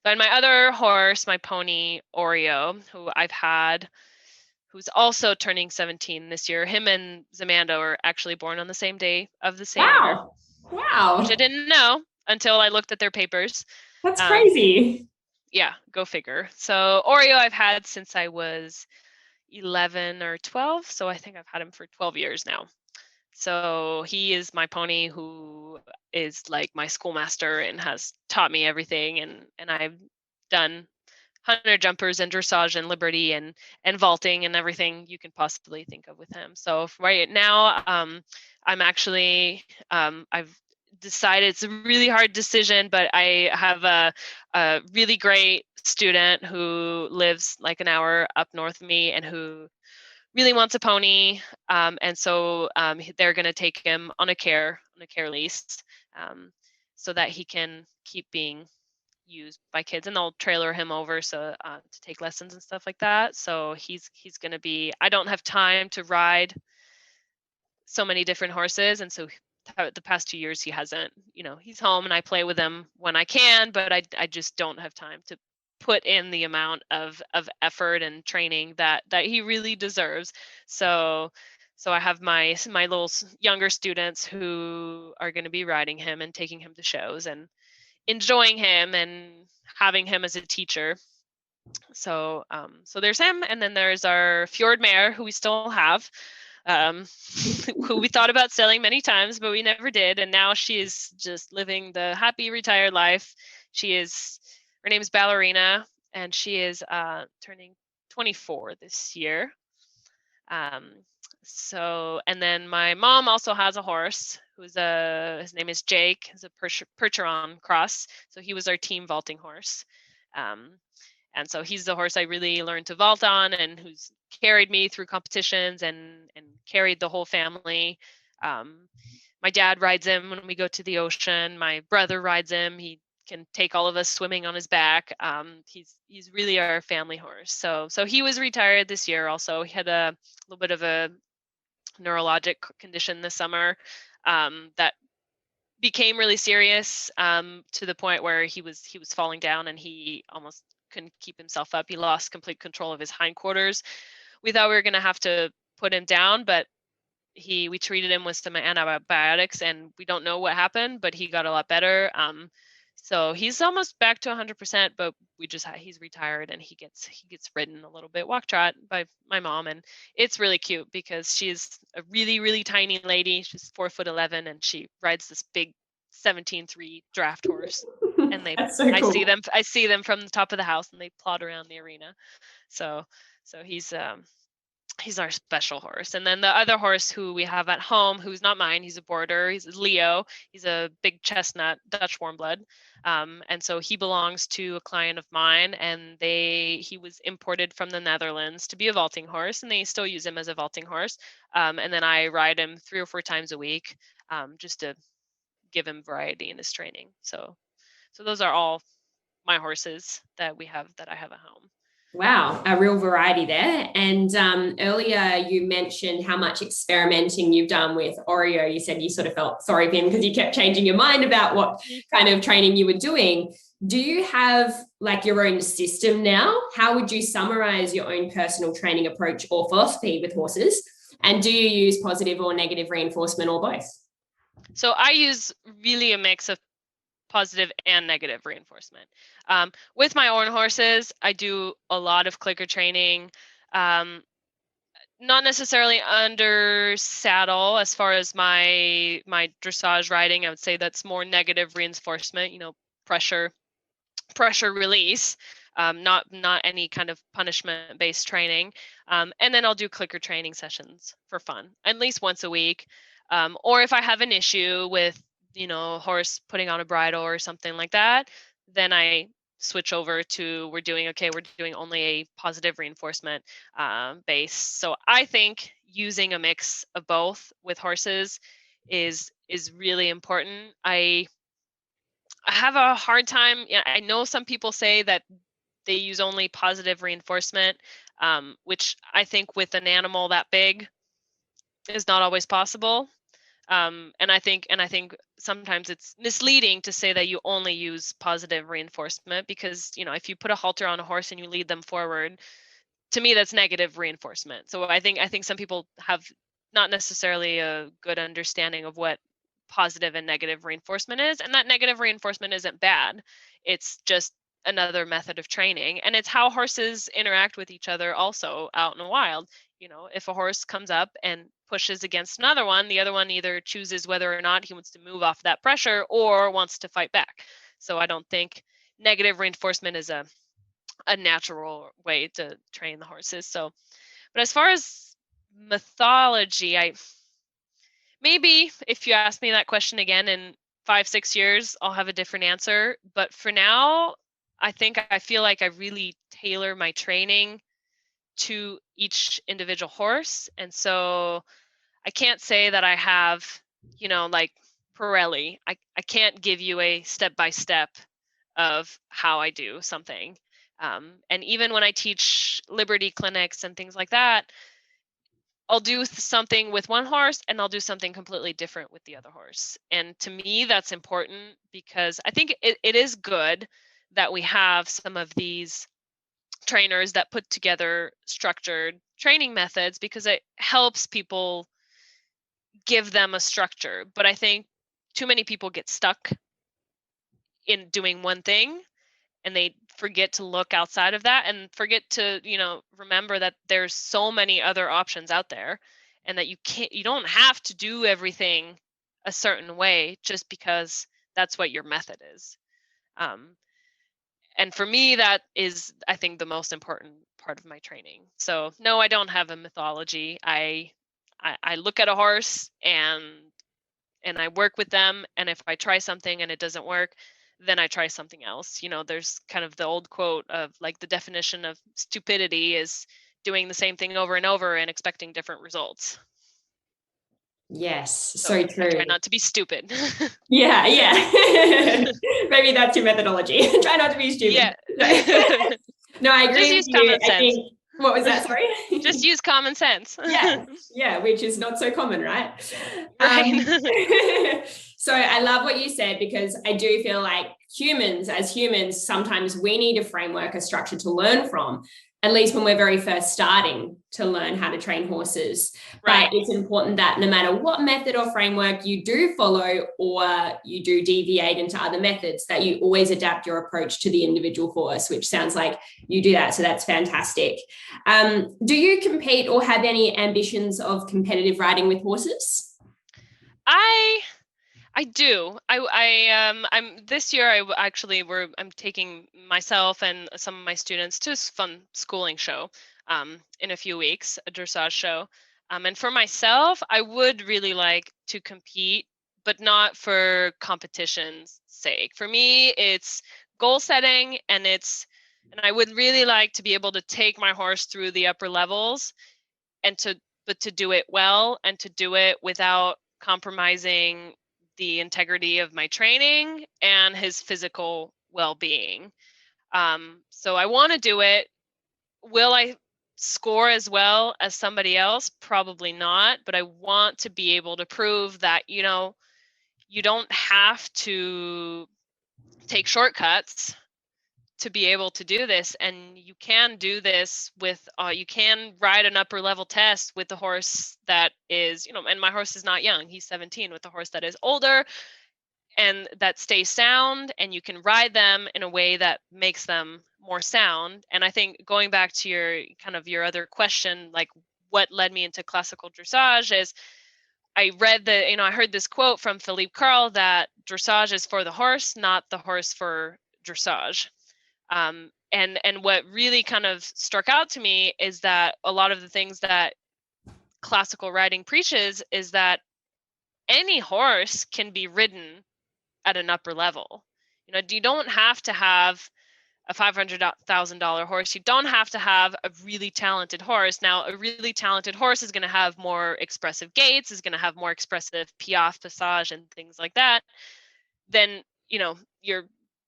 then my other horse, my pony Oreo, who I've had, who's also turning 17 this year. Him and Zamando are actually born on the same day of the same year. Wow. Which I didn't know until I looked at their papers. That's crazy. Yeah, go figure. So Oreo I've had since I was 11 or 12. So I think I've had him for 12 years now. So he is my pony who is like my schoolmaster and has taught me everything. And I've done hunter jumpers and dressage and liberty and vaulting and everything you can possibly think of with him. So right now, I'm actually, I've decided it's a really hard decision, but I have a really great student who lives like an hour up north of me and who really wants a pony. And so they're going to take him on a care lease, so that he can keep being used by kids, and they'll trailer him over to take lessons and stuff like that. So he's going to be, I don't have time to ride so many different horses, and so the past 2 years he hasn't, he's home and I play with him when I can, but I just don't have time to put in the amount of effort and training that he really deserves. So I have my little younger students who are going to be riding him and taking him to shows and enjoying him and having him as a teacher. So there's him, and then there's our Fjord mare, who we still have, um, who we thought about selling many times, but we never did. And now she is just living the happy retired life. Her name is Ballerina, and she is turning 24 this year. And then my mom also has a horse his name is Jake. He's a Percheron cross. So he was our team vaulting horse. And so he's the horse I really learned to vault on, and who's carried me through competitions and carried the whole family. My dad rides him when we go to the ocean. My brother rides him. He can take all of us swimming on his back. He's really our family horse. So he was retired this year. Also, he had a little bit of a neurologic condition this summer that became really serious, to the point where he was falling down, and he almost couldn't keep himself up. He lost complete control of his hindquarters. We thought we were going to have to put him down, but we treated him with some antibiotics, and we don't know what happened, but he got a lot better. So he's almost back to 100%, but he's retired, and he gets ridden a little bit walk trot by my mom, and it's really cute because she's a really, really tiny lady. She's 4'11", and she rides this big 17-3 draft horse, and That's so cool. I see them from the top of the house, and they plod around the arena. So he's our special horse. And then the other horse who we have at home, who's not mine, he's a boarder, he's Leo. He's a big chestnut, Dutch warm blood. And so he belongs to a client of mine, and he was imported from the Netherlands to be a vaulting horse, and they still use him as a vaulting horse. And then I ride him 3 or 4 times a week, just to give him variety in his training. So those are all my horses that I have at home. Wow, a real variety there. And earlier you mentioned how much experimenting you've done with Oreo. You said you sort of felt sorry for him because you kept changing your mind about what kind of training you were doing. Do you have like your own system now? How would you summarize your own personal training approach or philosophy with horses? And do you use positive or negative reinforcement, or both? So I use really a mix of positive and negative reinforcement. With my own horses, I do a lot of clicker training, not necessarily under saddle. As far as my dressage riding, I would say that's more negative reinforcement, pressure release, not any kind of punishment based training. And then I'll do clicker training sessions for fun, at least once a week. Or if I have an issue with horse putting on a bridle or something like that, then I switch over to we're doing only a positive reinforcement base. So I think using a mix of both with horses is really important. I have a hard time. I know some people say that they use only positive reinforcement, which I think with an animal that big is not always possible. And I think sometimes it's misleading to say that you only use positive reinforcement, because if you put a halter on a horse and you lead them forward, to me that's negative reinforcement. So I think some people have not necessarily a good understanding of what positive and negative reinforcement is, and that negative reinforcement isn't bad. It's just another method of training, and it's how horses interact with each other also out in the wild. If a horse comes up and pushes against another one, the other one either chooses whether or not he wants to move off that pressure or wants to fight back. So I don't think negative reinforcement is a natural way to train the horses. So, but as far as mythology, maybe if you ask me that question again in 5-6 years, I'll have a different answer. But for now, I feel like I really tailor my training to each individual horse. And so I can't say that I have, like Pirelli. I can't give you a step-by-step of how I do something. And even when I teach Liberty clinics and things like that, I'll do something with one horse and I'll do something completely different with the other horse. And to me, that's important, because I think it is good that we have some of these trainers that put together structured training methods, because it helps people give them a structure. But I think too many people get stuck in doing one thing, and they forget to look outside of that and forget to, remember that there's so many other options out there, and that you don't have to do everything a certain way just because that's what your method is. And for me, that is, I think, the most important part of my training. So no, I don't have a mythology. I look at a horse and I work with them, and if I try something and it doesn't work, then I try something else. There's kind of the old quote of, like, the definition of stupidity is doing the same thing over and over and expecting different results. Yes, So so I true. try not to be stupid. Yeah. Maybe that's your methodology. Try not to be stupid. Yeah. No, I agree Just with use you. common I sense. think, what was that? Sorry? Just use common sense. Yeah, which is not so common, right? Right. So I love what you said, because I do feel like as humans, sometimes we need a framework, a structure to learn from, at least when we're very first starting to learn how to train horses. Right. But it's important that no matter what method or framework you do follow, or you do deviate into other methods, that you always adapt your approach to the individual horse, which sounds like you do that. So that's fantastic. Do you compete or have any ambitions of competitive riding with horses? I do. I'm this year. I'm taking myself and some of my students to a fun schooling show, in a few weeks, a dressage show. And for myself, I would really like to compete, but not for competition's sake. For me, it's goal setting, and I would really like to be able to take my horse through the upper levels, but to do it well, and to do it without compromising the integrity of my training and his physical well-being. So I want to do it. Will I score as well as somebody else? Probably not, but I want to be able to prove that, you don't have to take shortcuts to be able to do this, and you can do this with you can ride an upper level test with the horse that is, and my horse is not young, he's 17, with a horse that is older and that stays sound, and you can ride them in a way that makes them more sound. And I think, going back to your other question, like what led me into classical dressage, is I heard this quote from Philippe Carl that dressage is for the horse, not the horse for dressage. And what really kind of struck out to me is that a lot of the things that classical riding preaches is that any horse can be ridden at an upper level. You don't have to have a $500,000 horse. You don't have to have a really talented horse. Now, a really talented horse is going to have more expressive gaits, is going to have more expressive piaffe, passage, and things like that than, your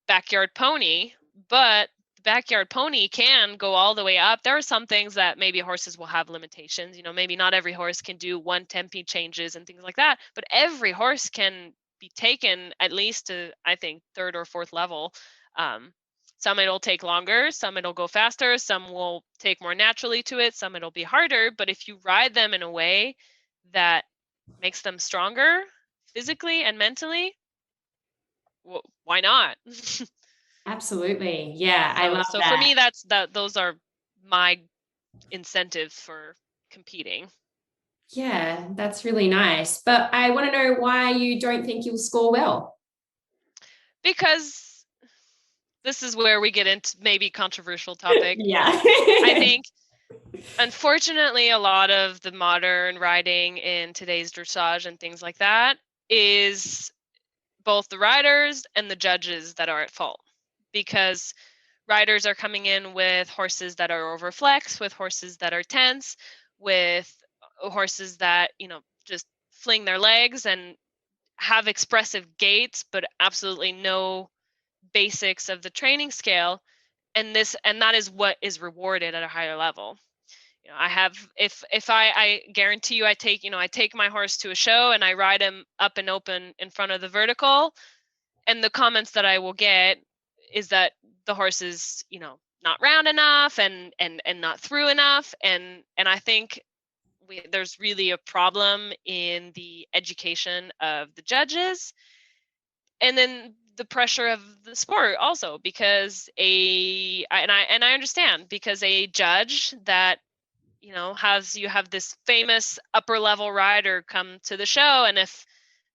backyard pony. But the backyard pony can go all the way up. There are some things that maybe horses will have limitations. Maybe not every horse can do 1 tempi changes and things like that, but every horse can be taken at least to, I think, 3rd or 4th level. Some it'll take longer, some it'll go faster, some will take more naturally to it, some it'll be harder. But if you ride them in a way that makes them stronger physically and mentally, well, why not? Absolutely. Yeah, I love So for that. me, those are my incentive for competing. Yeah, that's really nice. But I want to know why you don't think you'll score well. Because this is where we get into maybe controversial topic. Yeah. I think, unfortunately, a lot of the modern riding in today's dressage and things like that is both the riders and the judges that are at fault, because riders are coming in with horses that are overflex, with horses that are tense, with horses that, just fling their legs and have expressive gaits, but absolutely no basics of the training scale. And that is what is rewarded at a higher level. I have, if I guarantee you, I take my horse to a show and I ride him up and open in front of the vertical, and the comments that I will get is that the horse is, not round enough and not through enough. And I think there's really a problem in the education of the judges. And then the pressure of the sport also, because I understand, because a judge that, you know, you have this famous upper level rider come to the show, and if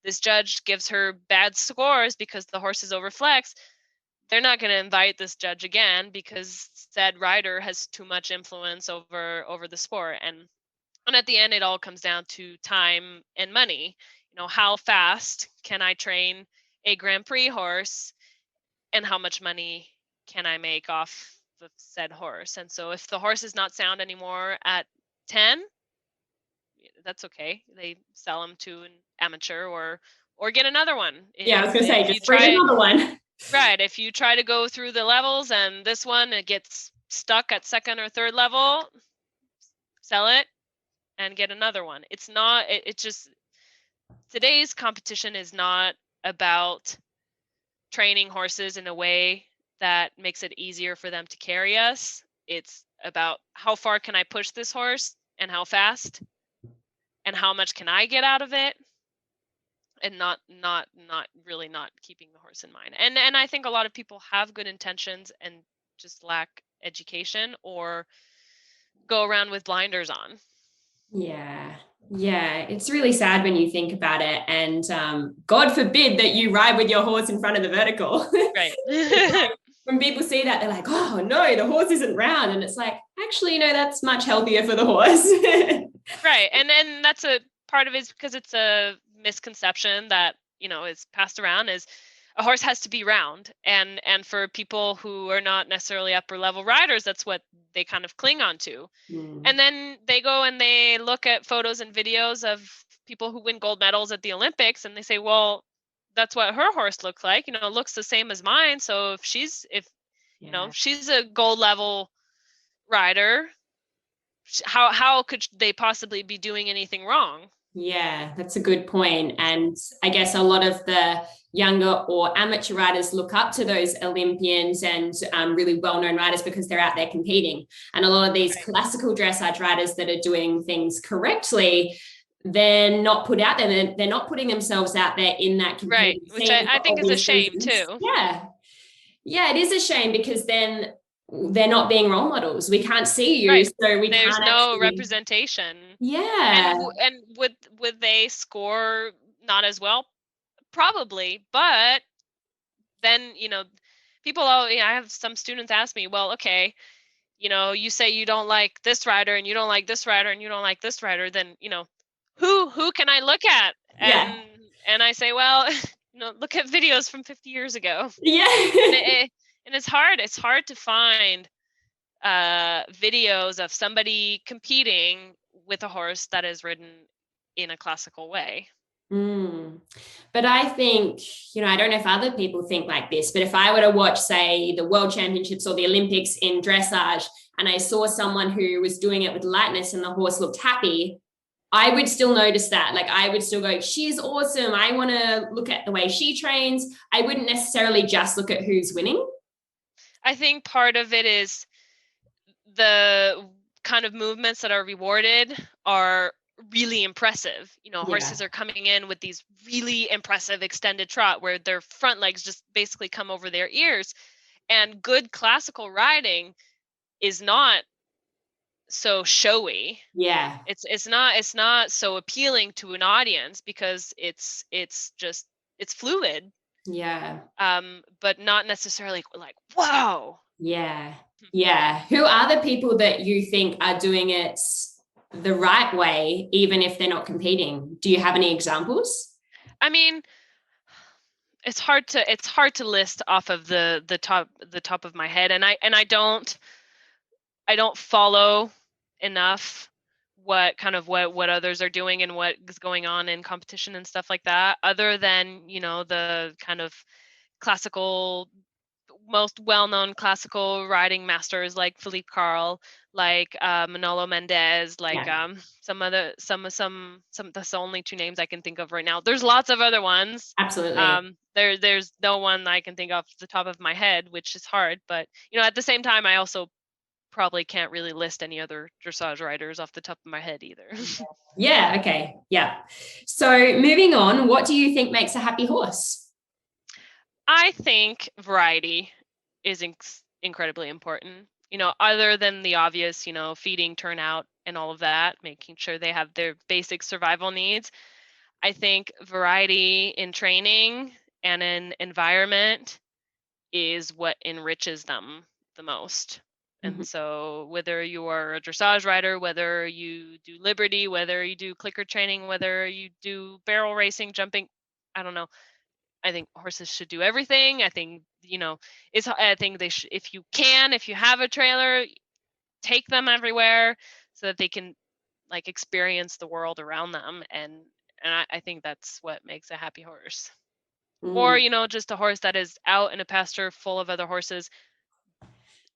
this judge gives her bad scores because the horse is overflex, they're not going to invite this judge again, because said rider has too much influence over the sport. And at the end, it all comes down to time and money. You know, how fast can I train a Grand Prix horse, and how much money can I make off the said horse? And so if the horse is not sound anymore at 10, that's okay. They sell them to an amateur, or get another one. Yeah, I was going to say, just bring another one. Right. If you try to go through the levels and this one, it gets stuck at second or third level, sell it and get another one. It's not, it just, today's competition is not about training horses in a way that makes it easier for them to carry us. It's about how far can I push this horse, and how fast, and how much can I get out of it, and not really not keeping the horse in mind. And I think a lot of people have good intentions and just lack education, or go around with blinders on. Yeah, it's really sad when you think about it. And God forbid that you ride with your horse in front of the vertical. Right. Like, when people see that, they're like, oh no, the horse isn't round. And it's like, actually, you know, that's much healthier for the horse. Right. And that's a part of it, is because it's a misconception that, you know, is passed around, is a horse has to be round. And for people who are not necessarily upper level riders, that's what they kind of cling on to. And then they go and they look at photos and videos of people who win gold medals at the Olympics, and they say, well, that's what her horse looks like. You know, it looks the same as mine. So if you know, she's a gold level rider, how could they possibly be doing anything wrong? Yeah, that's a good point. And I guess a lot of the younger or amateur riders look up to those Olympians and really well-known riders, because they're out there competing. And a lot of these classical dressage riders that are doing things correctly, they're not put out there. They're not putting themselves out there in that competitive scene. Which I think is a shame too. Yeah, it is a shame, because then they're not being role models. We can't see you, so there's no representation. Yeah. And would they score not as well? Probably, but then, you know, I have some students ask me, well, okay, you know, you say you don't like this rider, and you don't like this rider, and you don't like this rider, then, you know, who can I look at? And I say, well, you know, look at videos from 50 years ago. Yeah. And it's hard to find videos of somebody competing with a horse that is ridden in a classical way. But I think, you know, I don't know if other people think like this, but if I were to watch, say, the World Championships or the Olympics in dressage, and I saw someone who was doing it with lightness and the horse looked happy, I would still notice that. Like, I would still go, she's awesome. I want to look at the way she trains. I wouldn't necessarily just look at who's winning. I think part of it is the kind of movements that are rewarded are really impressive. You know, horses are coming in with these really impressive extended trot where their front legs just basically come over their ears. And good classical riding is not so showy. Yeah. It's not so appealing to an audience, because it's fluid. Yeah. But not necessarily like, wow. Yeah. Who are the people that you think are doing it the right way, even if they're not competing? Do you have any examples? I mean, it's hard to list off of the top of my head, and I don't follow enough what others are doing and what is going on in competition and stuff like that, other than, you know, the kind of classical, most well-known classical riding masters like Philippe Carl, like Manolo Mendez, like some that's the only two names I can think of right now. There's lots of other ones. Absolutely. There's no one I can think off the top of my head, which is hard, but, you know, at the same time, I also probably can't really list any other dressage riders off the top of my head either. Yeah. Okay. Yeah. So moving on, what do you think makes a happy horse? I think variety is incredibly important. Other than the obvious, feeding, turnout, and all of that, making sure they have their basic survival needs. I think variety in training and in environment is what enriches them the most. Mm-hmm. And so whether you are a dressage rider, whether you do liberty, whether you do clicker training, whether you do barrel racing, jumping, I don't know. I think horses should do everything. I think, I think they should, if you have a trailer, take them everywhere so that they can like experience the world around them. And I think that's what makes a happy horse. Or, Mm. just a horse that is out in a pasture full of other horses.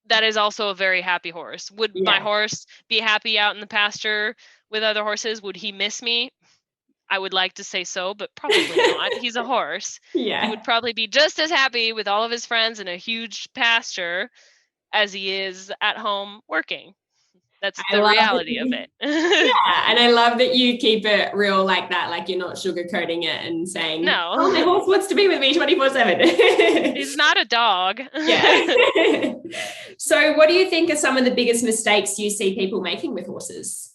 That is also a very happy horse. Would my Yeah. horse be happy out in the pasture with other horses? Would he miss me? I would like to say so, but probably not. He's a horse. He Yeah. would probably be just as happy with all of his friends in a huge pasture as he is at home working. That's I the love that reality of you, it. yeah, and I love that you keep it real like that, like you're not sugarcoating it and saying, "Oh, my No, horse wants to be with me 24/7." he's not a dog. Yeah. So, what do you think are some of the biggest mistakes you see people making with horses?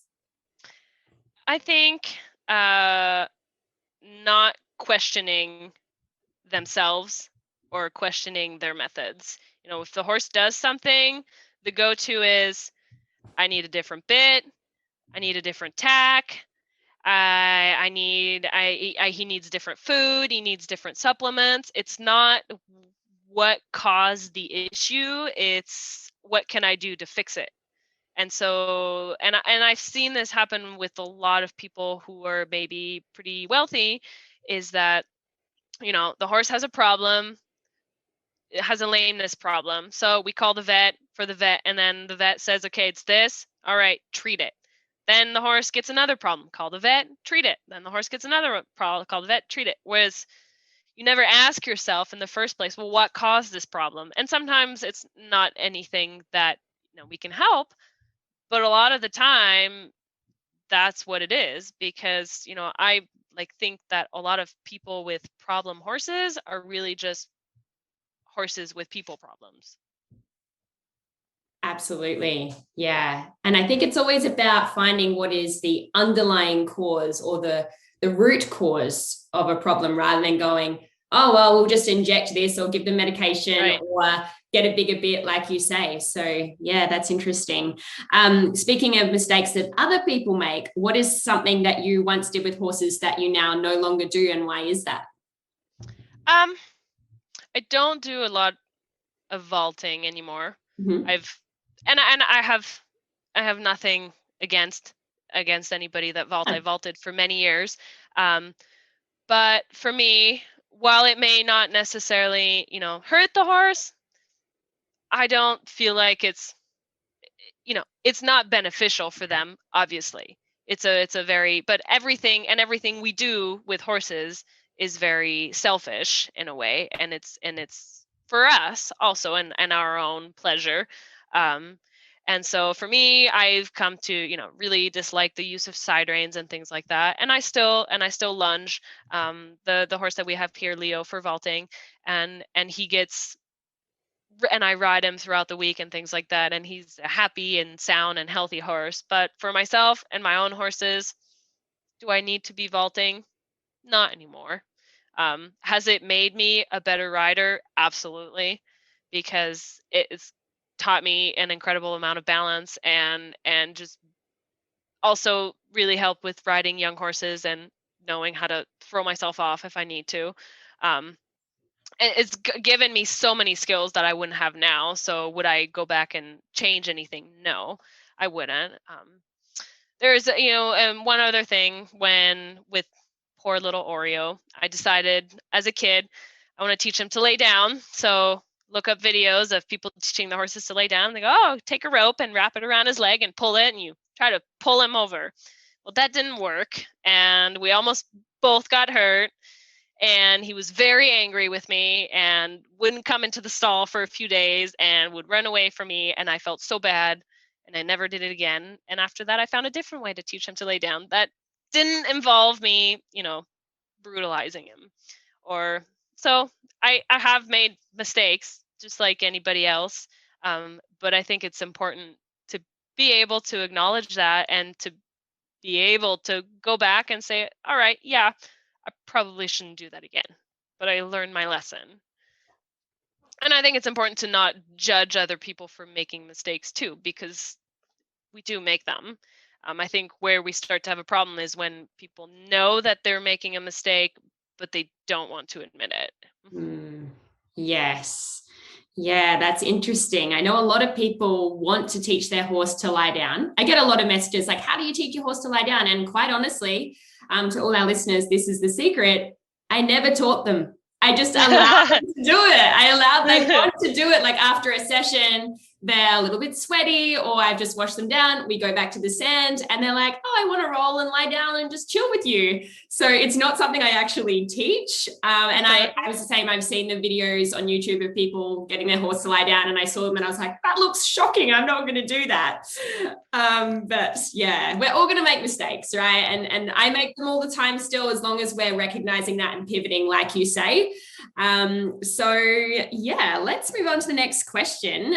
I think not questioning themselves or questioning their methods. If the horse does something, the go-to is, I need a different bit, I need a different tack, he needs different food, he needs different supplements. It's not what caused the issue, it's what can I do to fix it. And so, and I've seen this happen with a lot of people who are maybe pretty wealthy, is that, the horse has a problem, it has a lameness problem. So we call the vet for the vet, and then the vet says, okay, it's this. All right, treat it. Then the horse gets another problem, call the vet, treat it. Then the horse gets another problem, call the vet, treat it. Whereas you never ask yourself in the first place, well, what caused this problem? And sometimes it's not anything that we can help, but a lot of the time that's what it is, because I think that a lot of people with problem horses are really just horses with people problems. Absolutely. Yeah. And I think it's always about finding what is the underlying cause or the root cause of a problem rather than going, oh, well, we'll just inject this or give them medication Right. or get a bigger bit, like you say. So, yeah, that's interesting. Speaking of mistakes that other people make, what is something that you once did with horses that you now no longer do, and why is that? I don't do a lot of vaulting anymore. Mm-hmm. I have nothing against anybody that vault. I vaulted for many years. But for me, while it may not necessarily, hurt the horse, I don't feel like it's not beneficial for them, obviously. It's a very, but everything we do with horses is very selfish in a way, and it's for us also, and our own pleasure. And so for me, I've come to, really dislike the use of side reins and things like that. And I still lunge the horse that we have here, Leo, for vaulting, and I ride him throughout the week and things like that. And he's a happy and sound and healthy horse. But for myself and my own horses, do I need to be vaulting? Not anymore. Has it made me a better rider? Absolutely, because it's taught me an incredible amount of balance and just also really help with riding young horses and knowing how to throw myself off if I need to. It's given me so many skills that I wouldn't have now. So would I go back and change anything? No, I wouldn't. There's, and one other thing, when with poor little Oreo, I decided as a kid, I want to teach him to lay down. So look up videos of people teaching the horses to lay down. They go, oh, take a rope and wrap it around his leg and pull it, and you try to pull him over. Well, that didn't work, and we almost both got hurt. And he was very angry with me and wouldn't come into the stall for a few days and would run away from me. And I felt so bad, and I never did it again. And after that, I found a different way to teach him to lay down that didn't involve me, brutalizing him or So I have made mistakes just like anybody else. But I think it's important to be able to acknowledge that and to be able to go back and say, all right, yeah, I probably shouldn't do that again, but I learned my lesson. And I think it's important to not judge other people for making mistakes too, because we do make them. I think where we start to have a problem is when people know that they're making a mistake, but they don't want to admit it. Yes. Yeah, that's interesting. I know a lot of people want to teach their horse to lie down. I get a lot of messages like, how do you teach your horse to lie down? And quite honestly, to all our listeners, this is the secret. I never taught them. I just allowed them to do it. They want to do it. Like after a session, they're a little bit sweaty, or I've just washed them down. We go back to the sand and they're like, oh, I want to roll and lie down and just chill with you. So it's not something I actually teach. And I was the same. I've seen the videos on YouTube of people getting their horse to lie down, and I saw them and I was like, that looks shocking. I'm not going to do that. But yeah, we're all going to make mistakes, right? And I make them all the time still, as long as we're recognizing that and pivoting, like you say. So yeah, let's move on to the next question.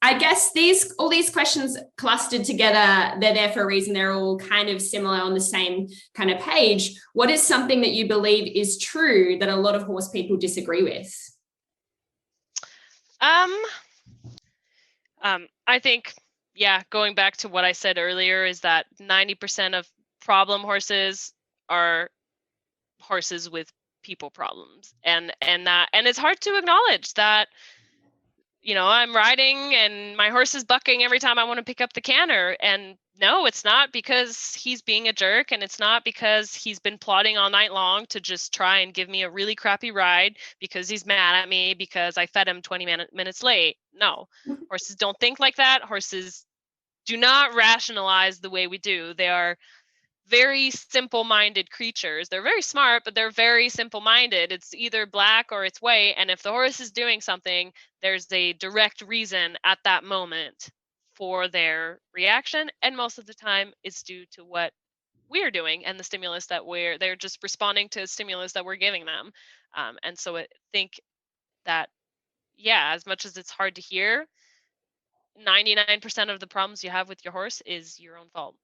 I guess all these questions clustered together, they're there for a reason. They're all kind of similar on the same kind of page. What is something that you believe is true that a lot of horse people disagree with? I think, going back to what I said earlier, is that 90% of problem horses are horses with people problems, and it's hard to acknowledge that. I'm riding and my horse is bucking every time I want to pick up the canter, and no, it's not because he's being a jerk, and it's not because he's been plotting all night long to just try and give me a really crappy ride because he's mad at me because I fed him 20 minutes late. No, horses don't think like that. Horses do not rationalize the way we do. They are very simple-minded creatures. They're very smart, but they're very simple-minded. It's either black or it's white, and if the horse is doing something, there's a direct reason at that moment for their reaction, and most of the time it's due to what we're doing and the stimulus that they're just responding to a stimulus that we're giving them. And so I think that, as much as it's hard to hear, 99% of the problems you have with your horse is your own fault.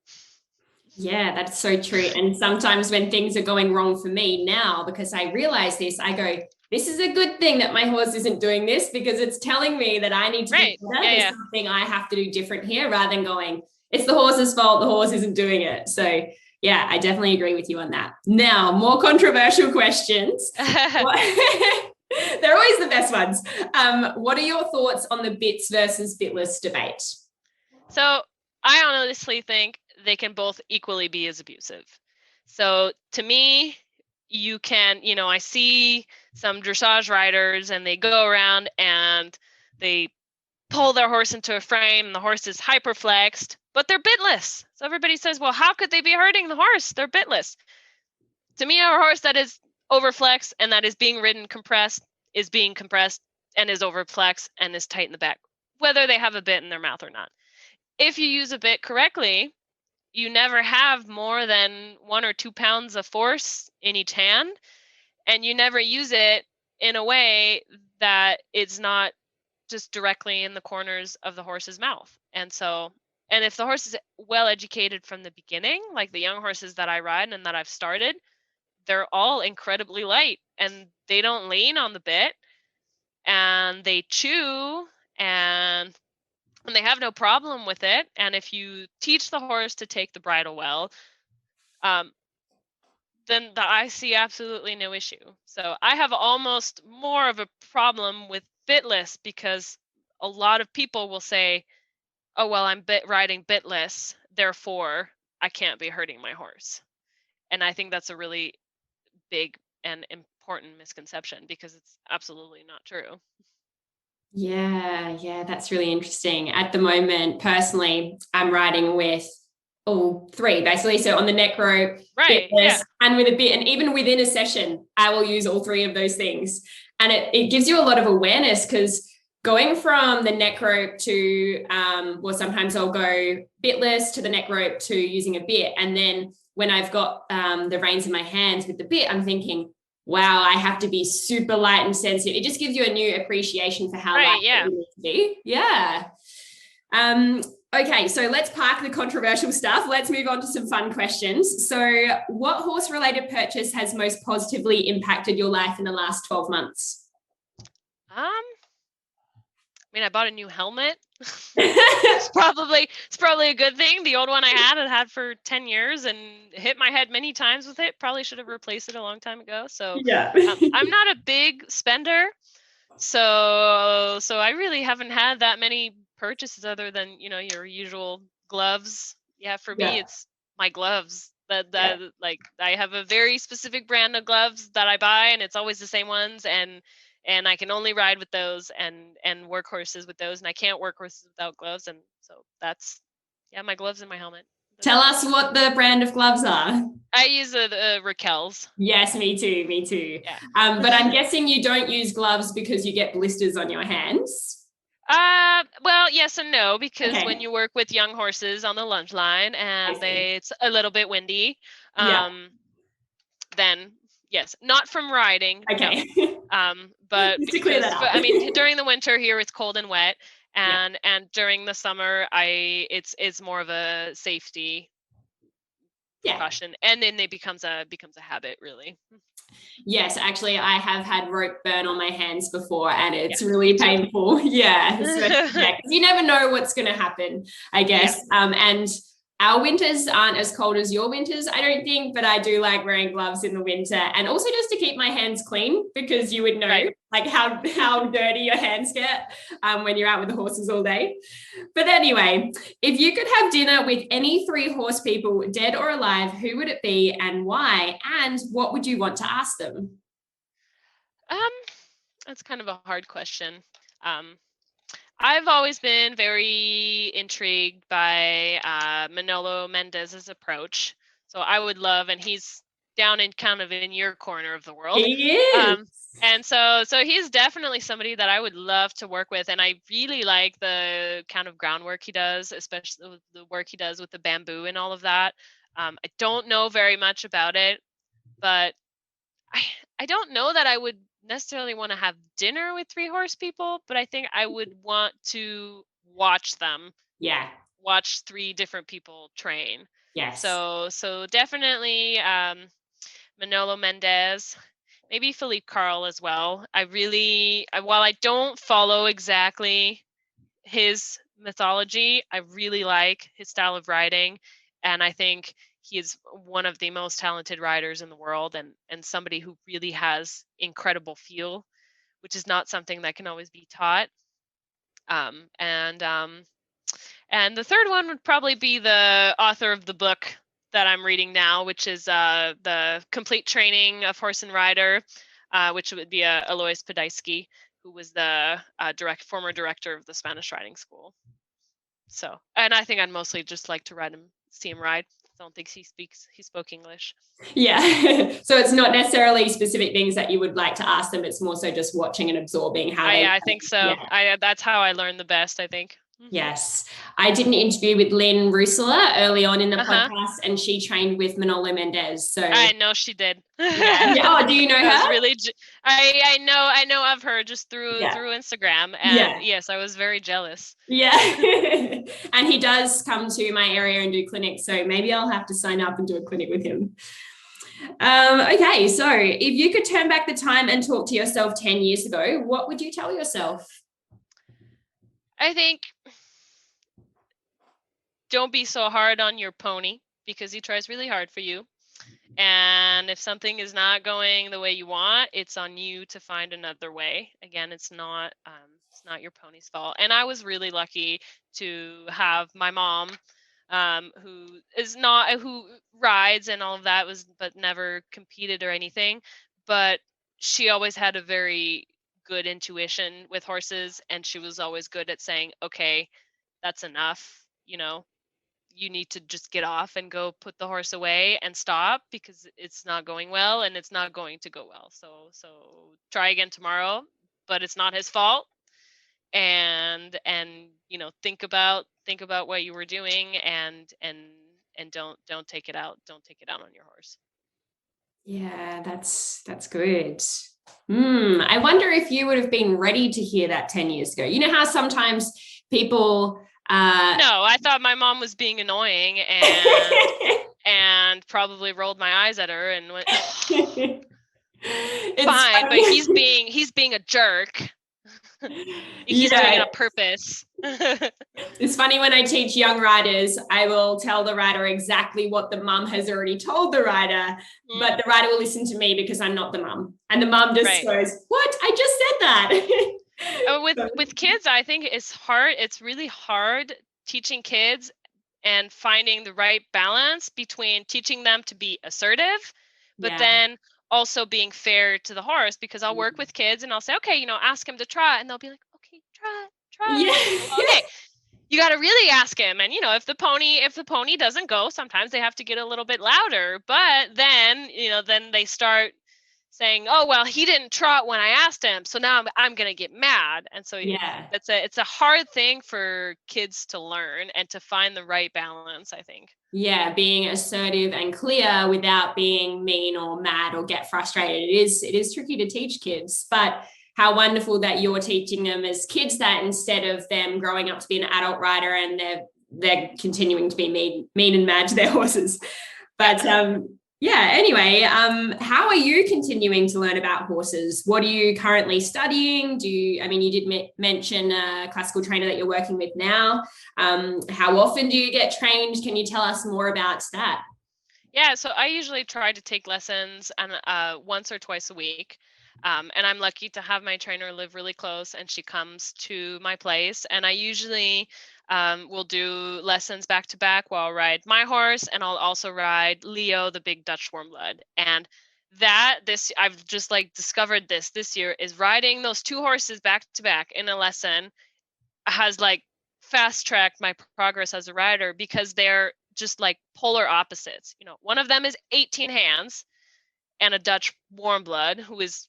Yeah, that's so true. And sometimes when things are going wrong for me now, because I realize this, I go, this is a good thing that my horse isn't doing this, because it's telling me that I need to do better. There's something I have to do different here, rather than going, it's the horse's fault, the horse isn't doing it. So yeah, I definitely agree with you on that. Now, more controversial questions. They're always the best ones. What are your thoughts on the bits versus bitless debate? So I honestly think they can both equally be as abusive. So to me, you can, I see some dressage riders and they go around and they pull their horse into a frame and the horse is hyperflexed, but they're bitless. So everybody says, well, how could they be hurting the horse? They're bitless. To me, a horse that is overflexed and that is being ridden compressed is being compressed and is overflexed and is tight in the back, whether they have a bit in their mouth or not. If you use a bit correctly, you never have more than 1 or 2 pounds of force in each hand, and you never use it in a way that it's not just directly in the corners of the horse's mouth. And if the horse is well educated from the beginning, like the young horses that I ride and that I've started, they're all incredibly light and they don't lean on the bit and they chew and they have no problem with it. And if you teach the horse to take the bridle well, then I see absolutely no issue. So I have almost more of a problem with bitless, because a lot of people will say, oh, well, I'm riding bitless, therefore I can't be hurting my horse. And I think that's a really big and important misconception, because it's absolutely not true. Yeah, that's really interesting. At the moment, personally, I'm riding with all three, basically. So on the neck rope, right, and with a bit, and even within a session, I will use all three of those things. And it gives you a lot of awareness, because going from the neck rope to, sometimes I'll go bitless to the neck rope to using a bit. And then when I've got the reins in my hands with the bit, I'm thinking, Wow, I have to be super light and sensitive. It just gives you a new appreciation for how light Yeah. you need to be. Yeah. Okay, so let's park the controversial stuff. Let's move on to some fun questions. So, what horse-related purchase has most positively impacted your life in the last 12 months? I mean, I bought a new helmet. It's probably a good thing. The old one I had for 10 years and hit my head many times with it. Probably should have replaced it a long time ago. So Yeah. I'm not a big spender. So I really haven't had that many purchases other than, your usual gloves. Yeah, for me it's my gloves. Like I have a very specific brand of gloves that I buy, and it's always the same ones, and I can only ride with those and work horses with those, and I can't work horses without gloves, and so that's my gloves and my helmet. Tell us what the brand of gloves are. I use the Raquel's. Yes, me too. Yeah. But I'm guessing you don't use gloves because you get blisters on your hands. Well, yes and no, because when you work with young horses on the lunge line and it's a little bit windy, then yes, not from riding. Okay. No. But just to clear that up. I mean, during the winter here, it's cold and wet, and during the summer, it's more of a safety precaution, and then it becomes a habit, really. Yes, actually, I have had rope burn on my hands before, and it's really painful. Yeah, because you never know what's going to happen, I guess. And our winters aren't as cold as your winters, I don't think, but I do like wearing gloves in the winter, and also just to keep my hands clean, because you would know like how dirty your hands get when you're out with the horses all day. But anyway, if you could have dinner with any 3 horse people, dead or alive, who would it be and why? And what would you want to ask them? That's kind of a hard question. I've always been very intrigued by Manolo Mendez's approach. So I would love, and he's down in kind of in your corner of the world. He is. And so he's definitely somebody that I would love to work with. And I really like the kind of groundwork he does, especially the work he does with the bamboo and all of that. I don't know very much about it, but I don't know that I would necessarily want to have dinner with 3 horse people, but I think I would want to watch them. Yeah. Watch 3 different people train. Yes. So definitely Manolo Mendez, maybe Philippe Carl as well. While I don't follow exactly his mythology, I really like his style of riding, and I think he is one of the most talented riders in the world, and somebody who really has incredible feel, which is not something that can always be taught. And the third one would probably be the author of the book that I'm reading now, which is the Complete Training of Horse and Rider, which would be Alois Podisky, who was the former director of the Spanish riding school. So, and I think I'd mostly just like to see him ride. I don't think he spoke English. Yeah. So it's not necessarily specific things that you would like to ask them. It's more so just watching and absorbing how they. I think so. Yeah. That's how I learn the best, I think. Yes. I did an interview with Lynn Rusula early on in the podcast, and she trained with Manolo Mendez. So I know she did. Oh, do you know her? Really, I know of her just through Instagram, and yes, I was very jealous. Yeah. And he does come to my area and do clinics, so maybe I'll have to sign up and do a clinic with him. Okay, so if you could turn back the time and talk to yourself 10 years ago, what would you tell yourself? I think don't be so hard on your pony, because he tries really hard for you. And if something is not going the way you want, it's on you to find another way. Again, it's not your pony's fault. And I was really lucky to have my mom, who rides and all of that, but never competed or anything. But she always had a very good intuition with horses, and she was always good at saying, okay, that's enough, you need to just get off and go put the horse away and stop, because it's not going well and it's not going to go well. So try again tomorrow, but it's not his fault. And think about what you were doing, and don't take it out on your horse. Yeah, that's good. I wonder if you would have been ready to hear that 10 years ago. You know how sometimes people No, I thought my mom was being annoying and probably rolled my eyes at her and went, oh, it's fine, but funny. he's being a jerk. He's doing it Yeah, on purpose. it's funny when I teach young riders, I will tell the rider exactly what the mum has already told the rider, but the rider will listen to me because I'm not the mum. And the mum just Right. goes, "What? I just said that." With kids, I think it's hard. It's really hard teaching kids and finding the right balance between teaching them to be assertive, but Yeah. then also being fair to the horse, because I'll work with kids and I'll say, okay, ask him to trot, and they'll be like, okay, trot. Yeah. Well, okay, you got to really ask him. And if the pony doesn't go, sometimes they have to get a little bit louder, but then they start saying, oh, well, he didn't trot when I asked him, so now I'm going to get mad. And so Yeah. it's a hard thing for kids to learn and to find the right balance, I think. Yeah, being assertive and clear without being mean or mad or get frustrated. It is tricky to teach kids, but how wonderful that you're teaching them as kids that instead of them growing up to be an adult rider and they're continuing to be mean and mad to their horses. But yeah, anyway, how are you continuing to learn about horses? What are you currently studying? You did mention a classical trainer that you're working with now. How often do you get trained? Can you tell us more about that? Yeah, so I usually try to take lessons and once or twice a week. And I'm lucky to have my trainer live really close, and she comes to my place. And I usually will do lessons back to back while I'll ride my horse, and I'll also ride Leo, the big Dutch warm blood. And I've just like discovered this year, is riding those two horses back to back in a lesson has like fast tracked my progress as a rider, because they're just like polar opposites. One of them is 18 hands and a Dutch warm blood who is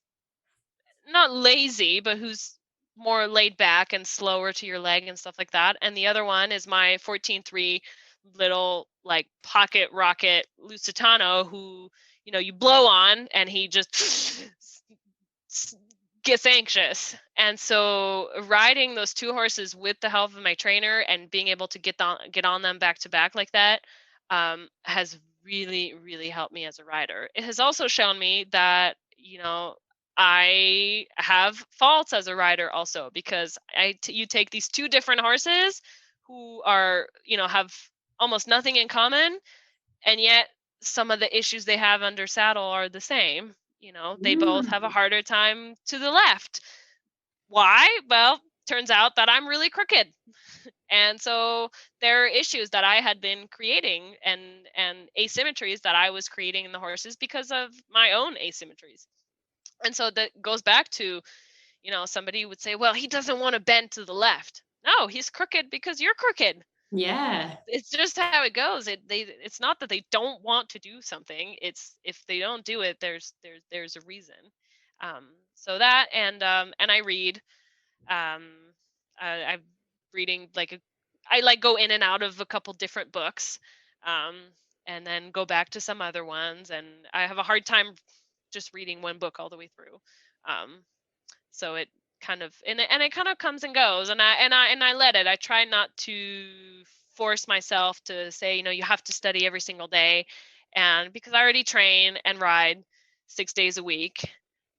not lazy, but who's more laid back and slower to your leg and stuff like that. And the other one is my 14-3 little like pocket rocket Lusitano, who, you blow on and he just gets anxious. And so riding those two horses with the help of my trainer and being able to get on them back to back like that has really, really helped me as a rider. It has also shown me that, I have faults as a rider also, because you take these two different horses who are, have almost nothing in common, and yet some of the issues they have under saddle are the same. They both have a harder time to the left. Why? Well, turns out that I'm really crooked. And so there are issues that I had been creating and asymmetries that I was creating in the horses because of my own asymmetries. And so that goes back to, somebody would say, well, he doesn't want to bend to the left. No, he's crooked because you're crooked. Yeah. It's just how it goes. It's not that they don't want to do something. It's if they don't do it, there's a reason. So that and I read. Um, I'm reading I like go in and out of a couple different books, um, and then go back to some other ones. And I have a hard time just reading one book all the way through. Um, so it kind of and it kind of comes and goes, and I let it. I try not to force myself to say, you have to study every single day, and because I already train and ride 6 days a week,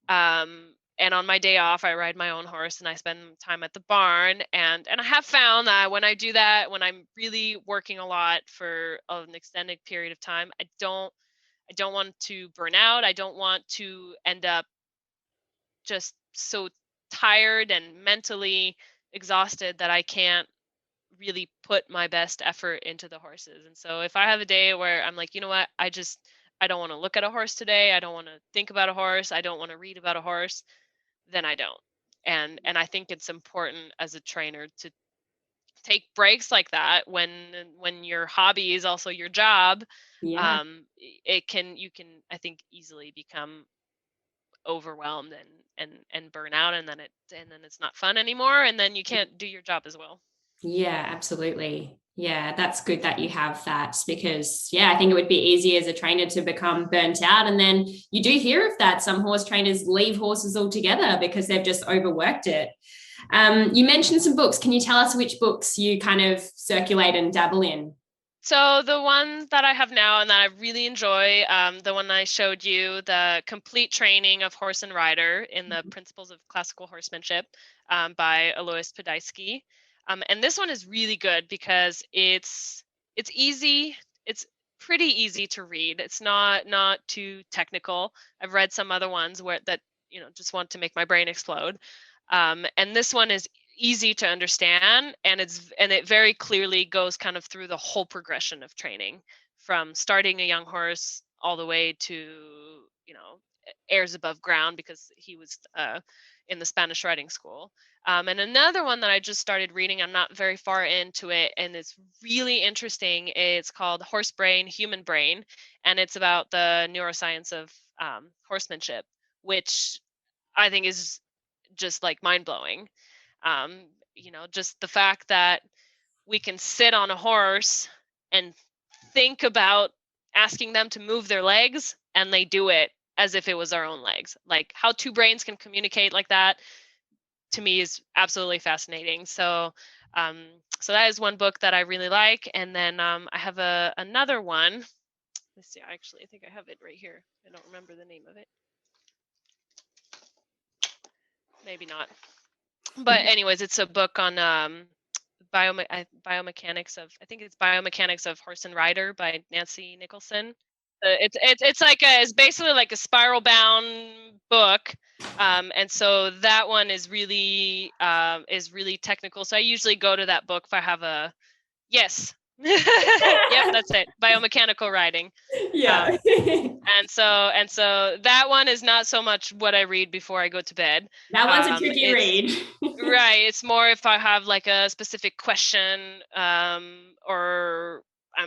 and on my day off I ride my own horse and I spend time at the barn, and I have found that when I do that, when I'm really working a lot for an extended period of time, I don't want to burn out. I don't want to end up just so tired and mentally exhausted that I can't really put my best effort into the horses. And so if I have a day where I'm like, you know what, I don't want to look at a horse today, I don't want to think about a horse, I don't want to read about a horse, then I don't. And I think it's important as a trainer to take breaks like that when your hobby is also your job. Yeah. You can, I think, easily become overwhelmed and burn out, and then it's not fun anymore, and then you can't do your job as well. Yeah, absolutely. Yeah, that's good that you have that because, yeah, I think it would be easy as a trainer to become burnt out. And then you do hear of that. Some horse trainers leave horses altogether because they've just overworked it. You mentioned some books. Can you tell us which books you kind of circulate and dabble in? So the one that I have now and that I really enjoy, the one I showed you, the Complete Training of Horse and Rider in the Principles of Classical Horsemanship, by Alois Podisky. And this one is really good because it's easy. It's pretty easy to read. It's not too technical. I've read some other ones where that just want to make my brain explode. And this one is easy to understand, and it very clearly goes kind of through the whole progression of training, from starting a young horse all the way to airs above ground, because he was in the Spanish riding school. And another one that I just started reading, I'm not very far into it, and it's really interesting. It's called Horse Brain, Human Brain, and it's about the neuroscience of horsemanship, which I think is just like mind blowing. Just the fact that we can sit on a horse and think about asking them to move their legs, and they do it as if it was our own legs. Like, how two brains can communicate like that, to me, is absolutely fascinating. So so that is one book that I really like. And then I have another one. Let's see, I think I have it right here. I don't remember the name of it. Maybe not. But anyways, it's a book on biomechanics of, I think it's Biomechanics of Horse and Rider by Nancy Nicholson. It's basically like a spiral bound book. And so that one is really technical. So I usually go to that book if I have a yes. Yep, that's it. Biomechanical riding. Yeah. And so that one is not so much what I read before I go to bed. That one's a tricky read. Right. It's more if I have like a specific question, or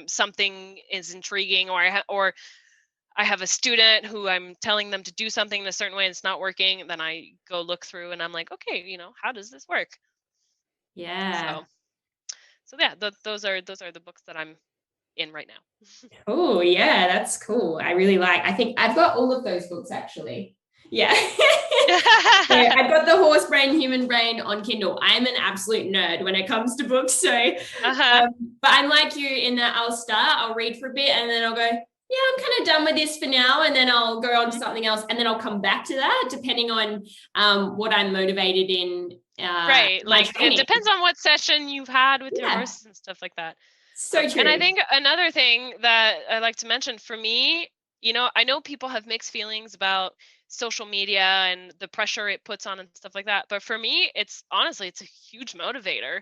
something is intriguing, or I have a student who I'm telling them to do something in a certain way and it's not working, then I go look through and I'm like, okay, how does this work? Yeah. So yeah, those are the books that I'm in right now. Oh, yeah, that's cool. I think I've got all of those books actually. Yeah. So I've got the Horse Brain, Human Brain on Kindle. I'm an absolute nerd when it comes to books. So, but I'm like you in that I'll read for a bit and then I'll go, yeah, I'm kind of done with this for now. And then I'll go on to something else. And then I'll come back to that depending on what I'm motivated in. Right. Like, it depends on what session you've had with your horses and stuff like that. So true. And I think another thing that I like to mention for me, I know people have mixed feelings about social media and the pressure it puts on and stuff like that. But for me, it's a huge motivator.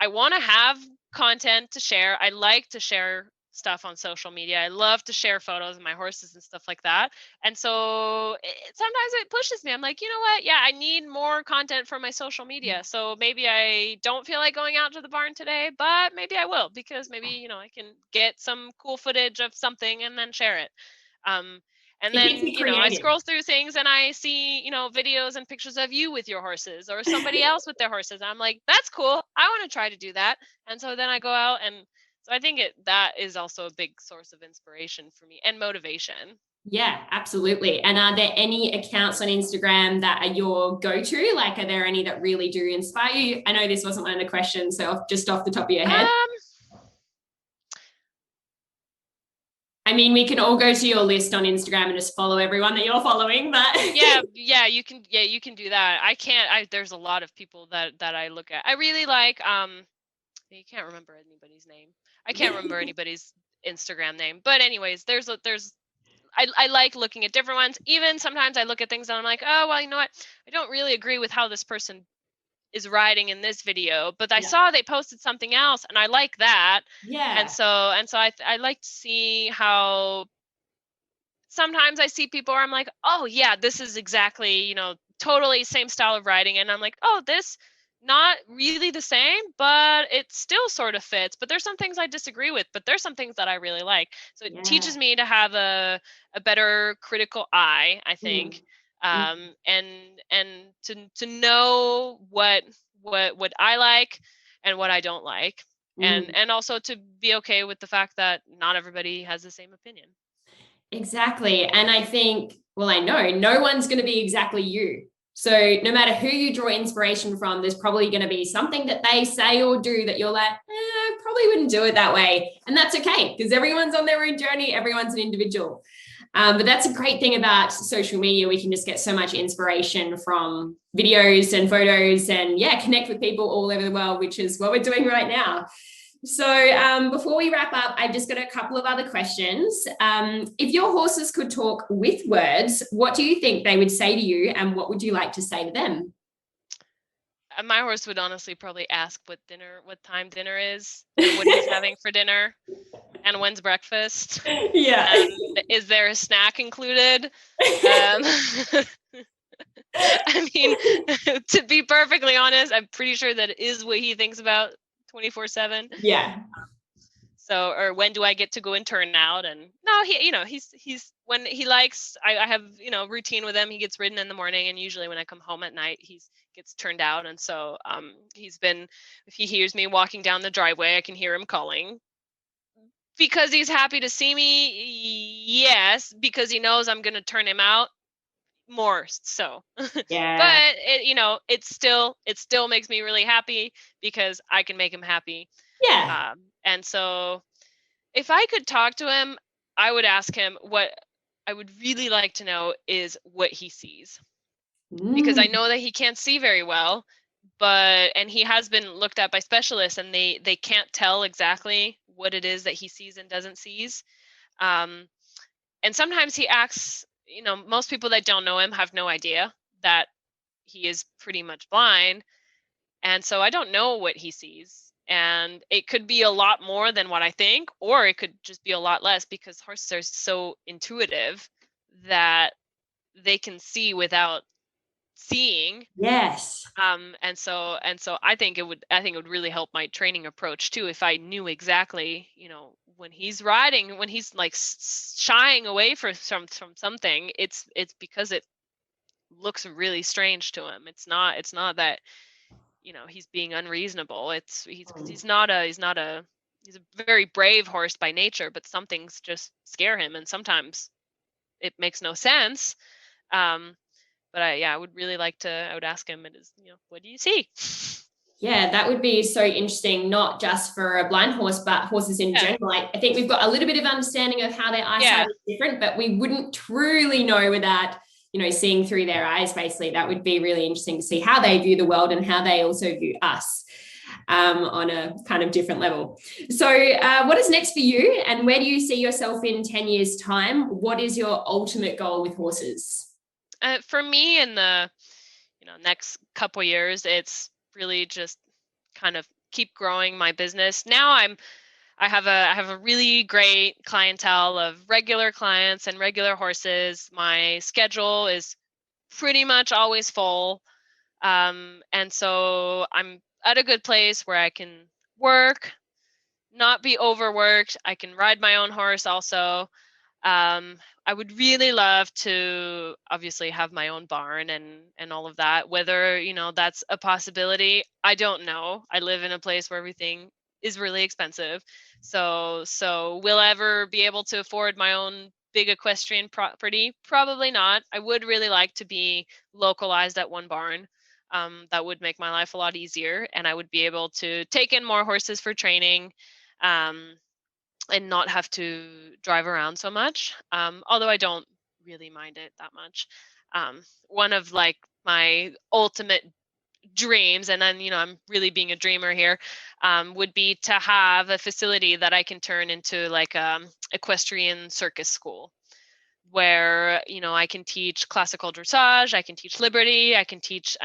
I want to have content to share. I like to share stuff on social media. I love to share photos of my horses and stuff like that. And so sometimes it pushes me. I'm like, you know what? Yeah, I need more content for my social media. So maybe I don't feel like going out to the barn today, but maybe I will, because maybe, I can get some cool footage of something and then share it. And then, I scroll through things and I see, videos and pictures of you with your horses or somebody else with their horses. I'm like, that's cool. I want to try to do that. And so then I go out, and so I think that is also a big source of inspiration for me and motivation. Yeah, absolutely. And are there any accounts on Instagram that are your go-to? Like, are there any that really do inspire you? I know this wasn't one of the questions, so just off the top of your head. I mean, we can all go to your list on Instagram and just follow everyone that you're following, but yeah, you can do that. There's a lot of people that I look at. I really like, you can't remember anybody's name. I can't remember anybody's Instagram name. But anyways, I like looking at different ones. Even sometimes I look at things and I'm like, oh, well, you know what? I don't really agree with how this person is riding in this video, but I saw they posted something else and I like that. Yeah. And so I like to see how sometimes I see people where I'm like, oh yeah, this is exactly, totally same style of riding. And I'm like, oh, this not really the same, but it still sort of fits. But there's some things I disagree with, but there's some things that I really like. So it teaches me to have a better critical eye, I think. And to know what I like. and what I don't like. And also to be okay with the fact that not everybody has the same opinion. Exactly. And I think, well, I know no one's going to be exactly you. So no matter who you draw inspiration from, there's probably going to be something that they say or do that you're like, I probably wouldn't do it that way. And that's okay, because everyone's on their own journey. Everyone's an individual. But that's a great thing about social media. We can just get so much inspiration from videos and photos and connect with people all over the world, which is what we're doing right now. So before we wrap up, I've just got a couple of other questions. If your horses could talk with words, what do you think they would say to you, and what would you like to say to them? My horse would honestly probably ask what time dinner is, and what he's having for dinner, and when's breakfast. Yeah. And is there a snack included? I mean, to be perfectly honest, I'm pretty sure that is what he thinks about 24/7. Yeah. So, or when do I get to go and turn out? And no, he's when he likes, I have, routine with him. He gets ridden in the morning, and usually when I come home at night, gets turned out. And so, if he hears me walking down the driveway, I can hear him calling. Because he's happy to see me, yes. Because he knows I'm going to turn him out, more so. Yeah. But it still makes me really happy because I can make him happy. Yeah. And so if I could talk to him, I would ask him, what I would really like to know is what he sees. Because I know that he can't see very well, and he has been looked at by specialists, and they can't tell exactly what it is that he sees and doesn't sees. And sometimes he acts, most people that don't know him have no idea that he is pretty much blind. And so I don't know what he sees. And it could be a lot more than what I think, or it could just be a lot less, because horses are so intuitive that they can see without seeing. Yes. And so I think it would really help my training approach too, if I knew exactly, when he's riding, when he's like shying away from something, it's because it looks really strange to him. It's not that he's being unreasonable. He's a very brave horse by nature, but some things just scare him, and sometimes it makes no sense. But I would really like to. I would ask him, what do you see? Yeah, that would be so interesting, not just for a blind horse, but horses in general. I think we've got a little bit of understanding of how their eyesight is different, but we wouldn't truly know without, seeing through their eyes, basically. That would be really interesting to see how they view the world and how they also view us on a kind of different level. So what is next for you, and where do you see yourself in 10 years' time? What is your ultimate goal with horses? For me, in the next couple years, it's really just kind of keep growing my business. Now I have a really great clientele of regular clients and regular horses. My schedule is pretty much always full. And so I'm at a good place where I can work, not be overworked. I can ride my own horse also. I would really love to obviously have my own barn and all of that. Whether, that's a possibility, I don't know. I live in a place where everything is really expensive. So will I ever be able to afford my own big equestrian property? Probably not. I would really like to be localized at one barn. That would make my life a lot easier, and I would be able to take in more horses for training. And not have to drive around so much. Although I don't really mind it that much. One of like my ultimate dreams, and then, I'm really being a dreamer here, would be to have a facility that I can turn into like equestrian circus school, where, I can teach classical dressage, I can teach liberty, I can teach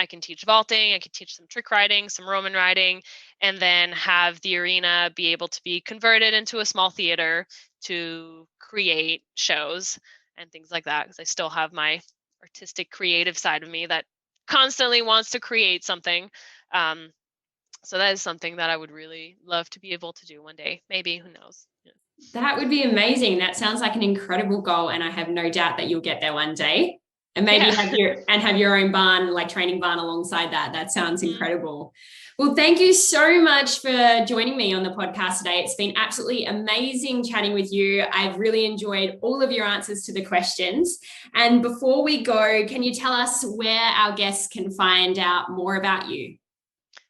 vaulting, I can teach some trick riding, some Roman riding, and then have the arena be able to be converted into a small theater to create shows and things like that, because I still have my artistic creative side of me that constantly wants to create something. So that is something that I would really love to be able to do one day. Maybe, who knows? Yeah. That would be amazing. That sounds like an incredible goal, and I have no doubt that you'll get there one day. And maybe have your own barn, like training barn alongside that. That sounds incredible. Well, thank you so much for joining me on the podcast today. It's been absolutely amazing chatting with you. I've really enjoyed all of your answers to the questions. And before we go, can you tell us where our guests can find out more about you?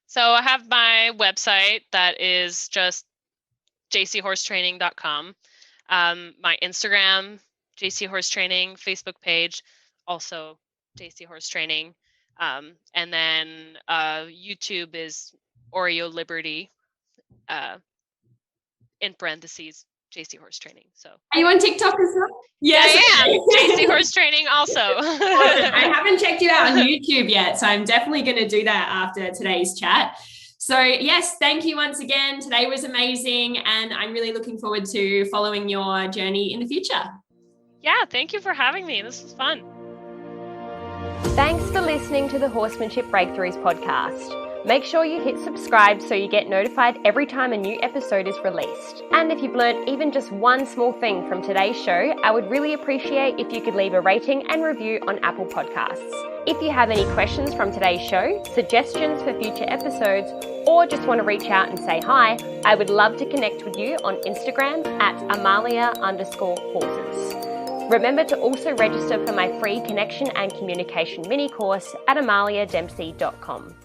So I have my website that is just JCHorseTraining.com. My Instagram, JCHorseTraining, Facebook page, also JCHorseTraining. And then YouTube is Oreo Liberty, in parentheses, JCHorseTraining. So are you on TikTok as well? Yes, I am. JCHorseTraining also. Awesome. I haven't checked you out on YouTube yet, so I'm definitely going to do that after today's chat. So yes, thank you once again. Today was amazing, and I'm really looking forward to following your journey in the future. Yeah, thank you for having me. This was fun. Thanks for listening to the Horsemanship Breakthroughs podcast. Make sure you hit subscribe so you get notified every time a new episode is released. And if you've learned even just one small thing from today's show, I would really appreciate if you could leave a rating and review on Apple Podcasts. If you have any questions from today's show, suggestions for future episodes, or just want to reach out and say hi, I would love to connect with you on Instagram at Amalia_horses. Remember to also register for my free connection and communication mini course at amaliadempsey.com.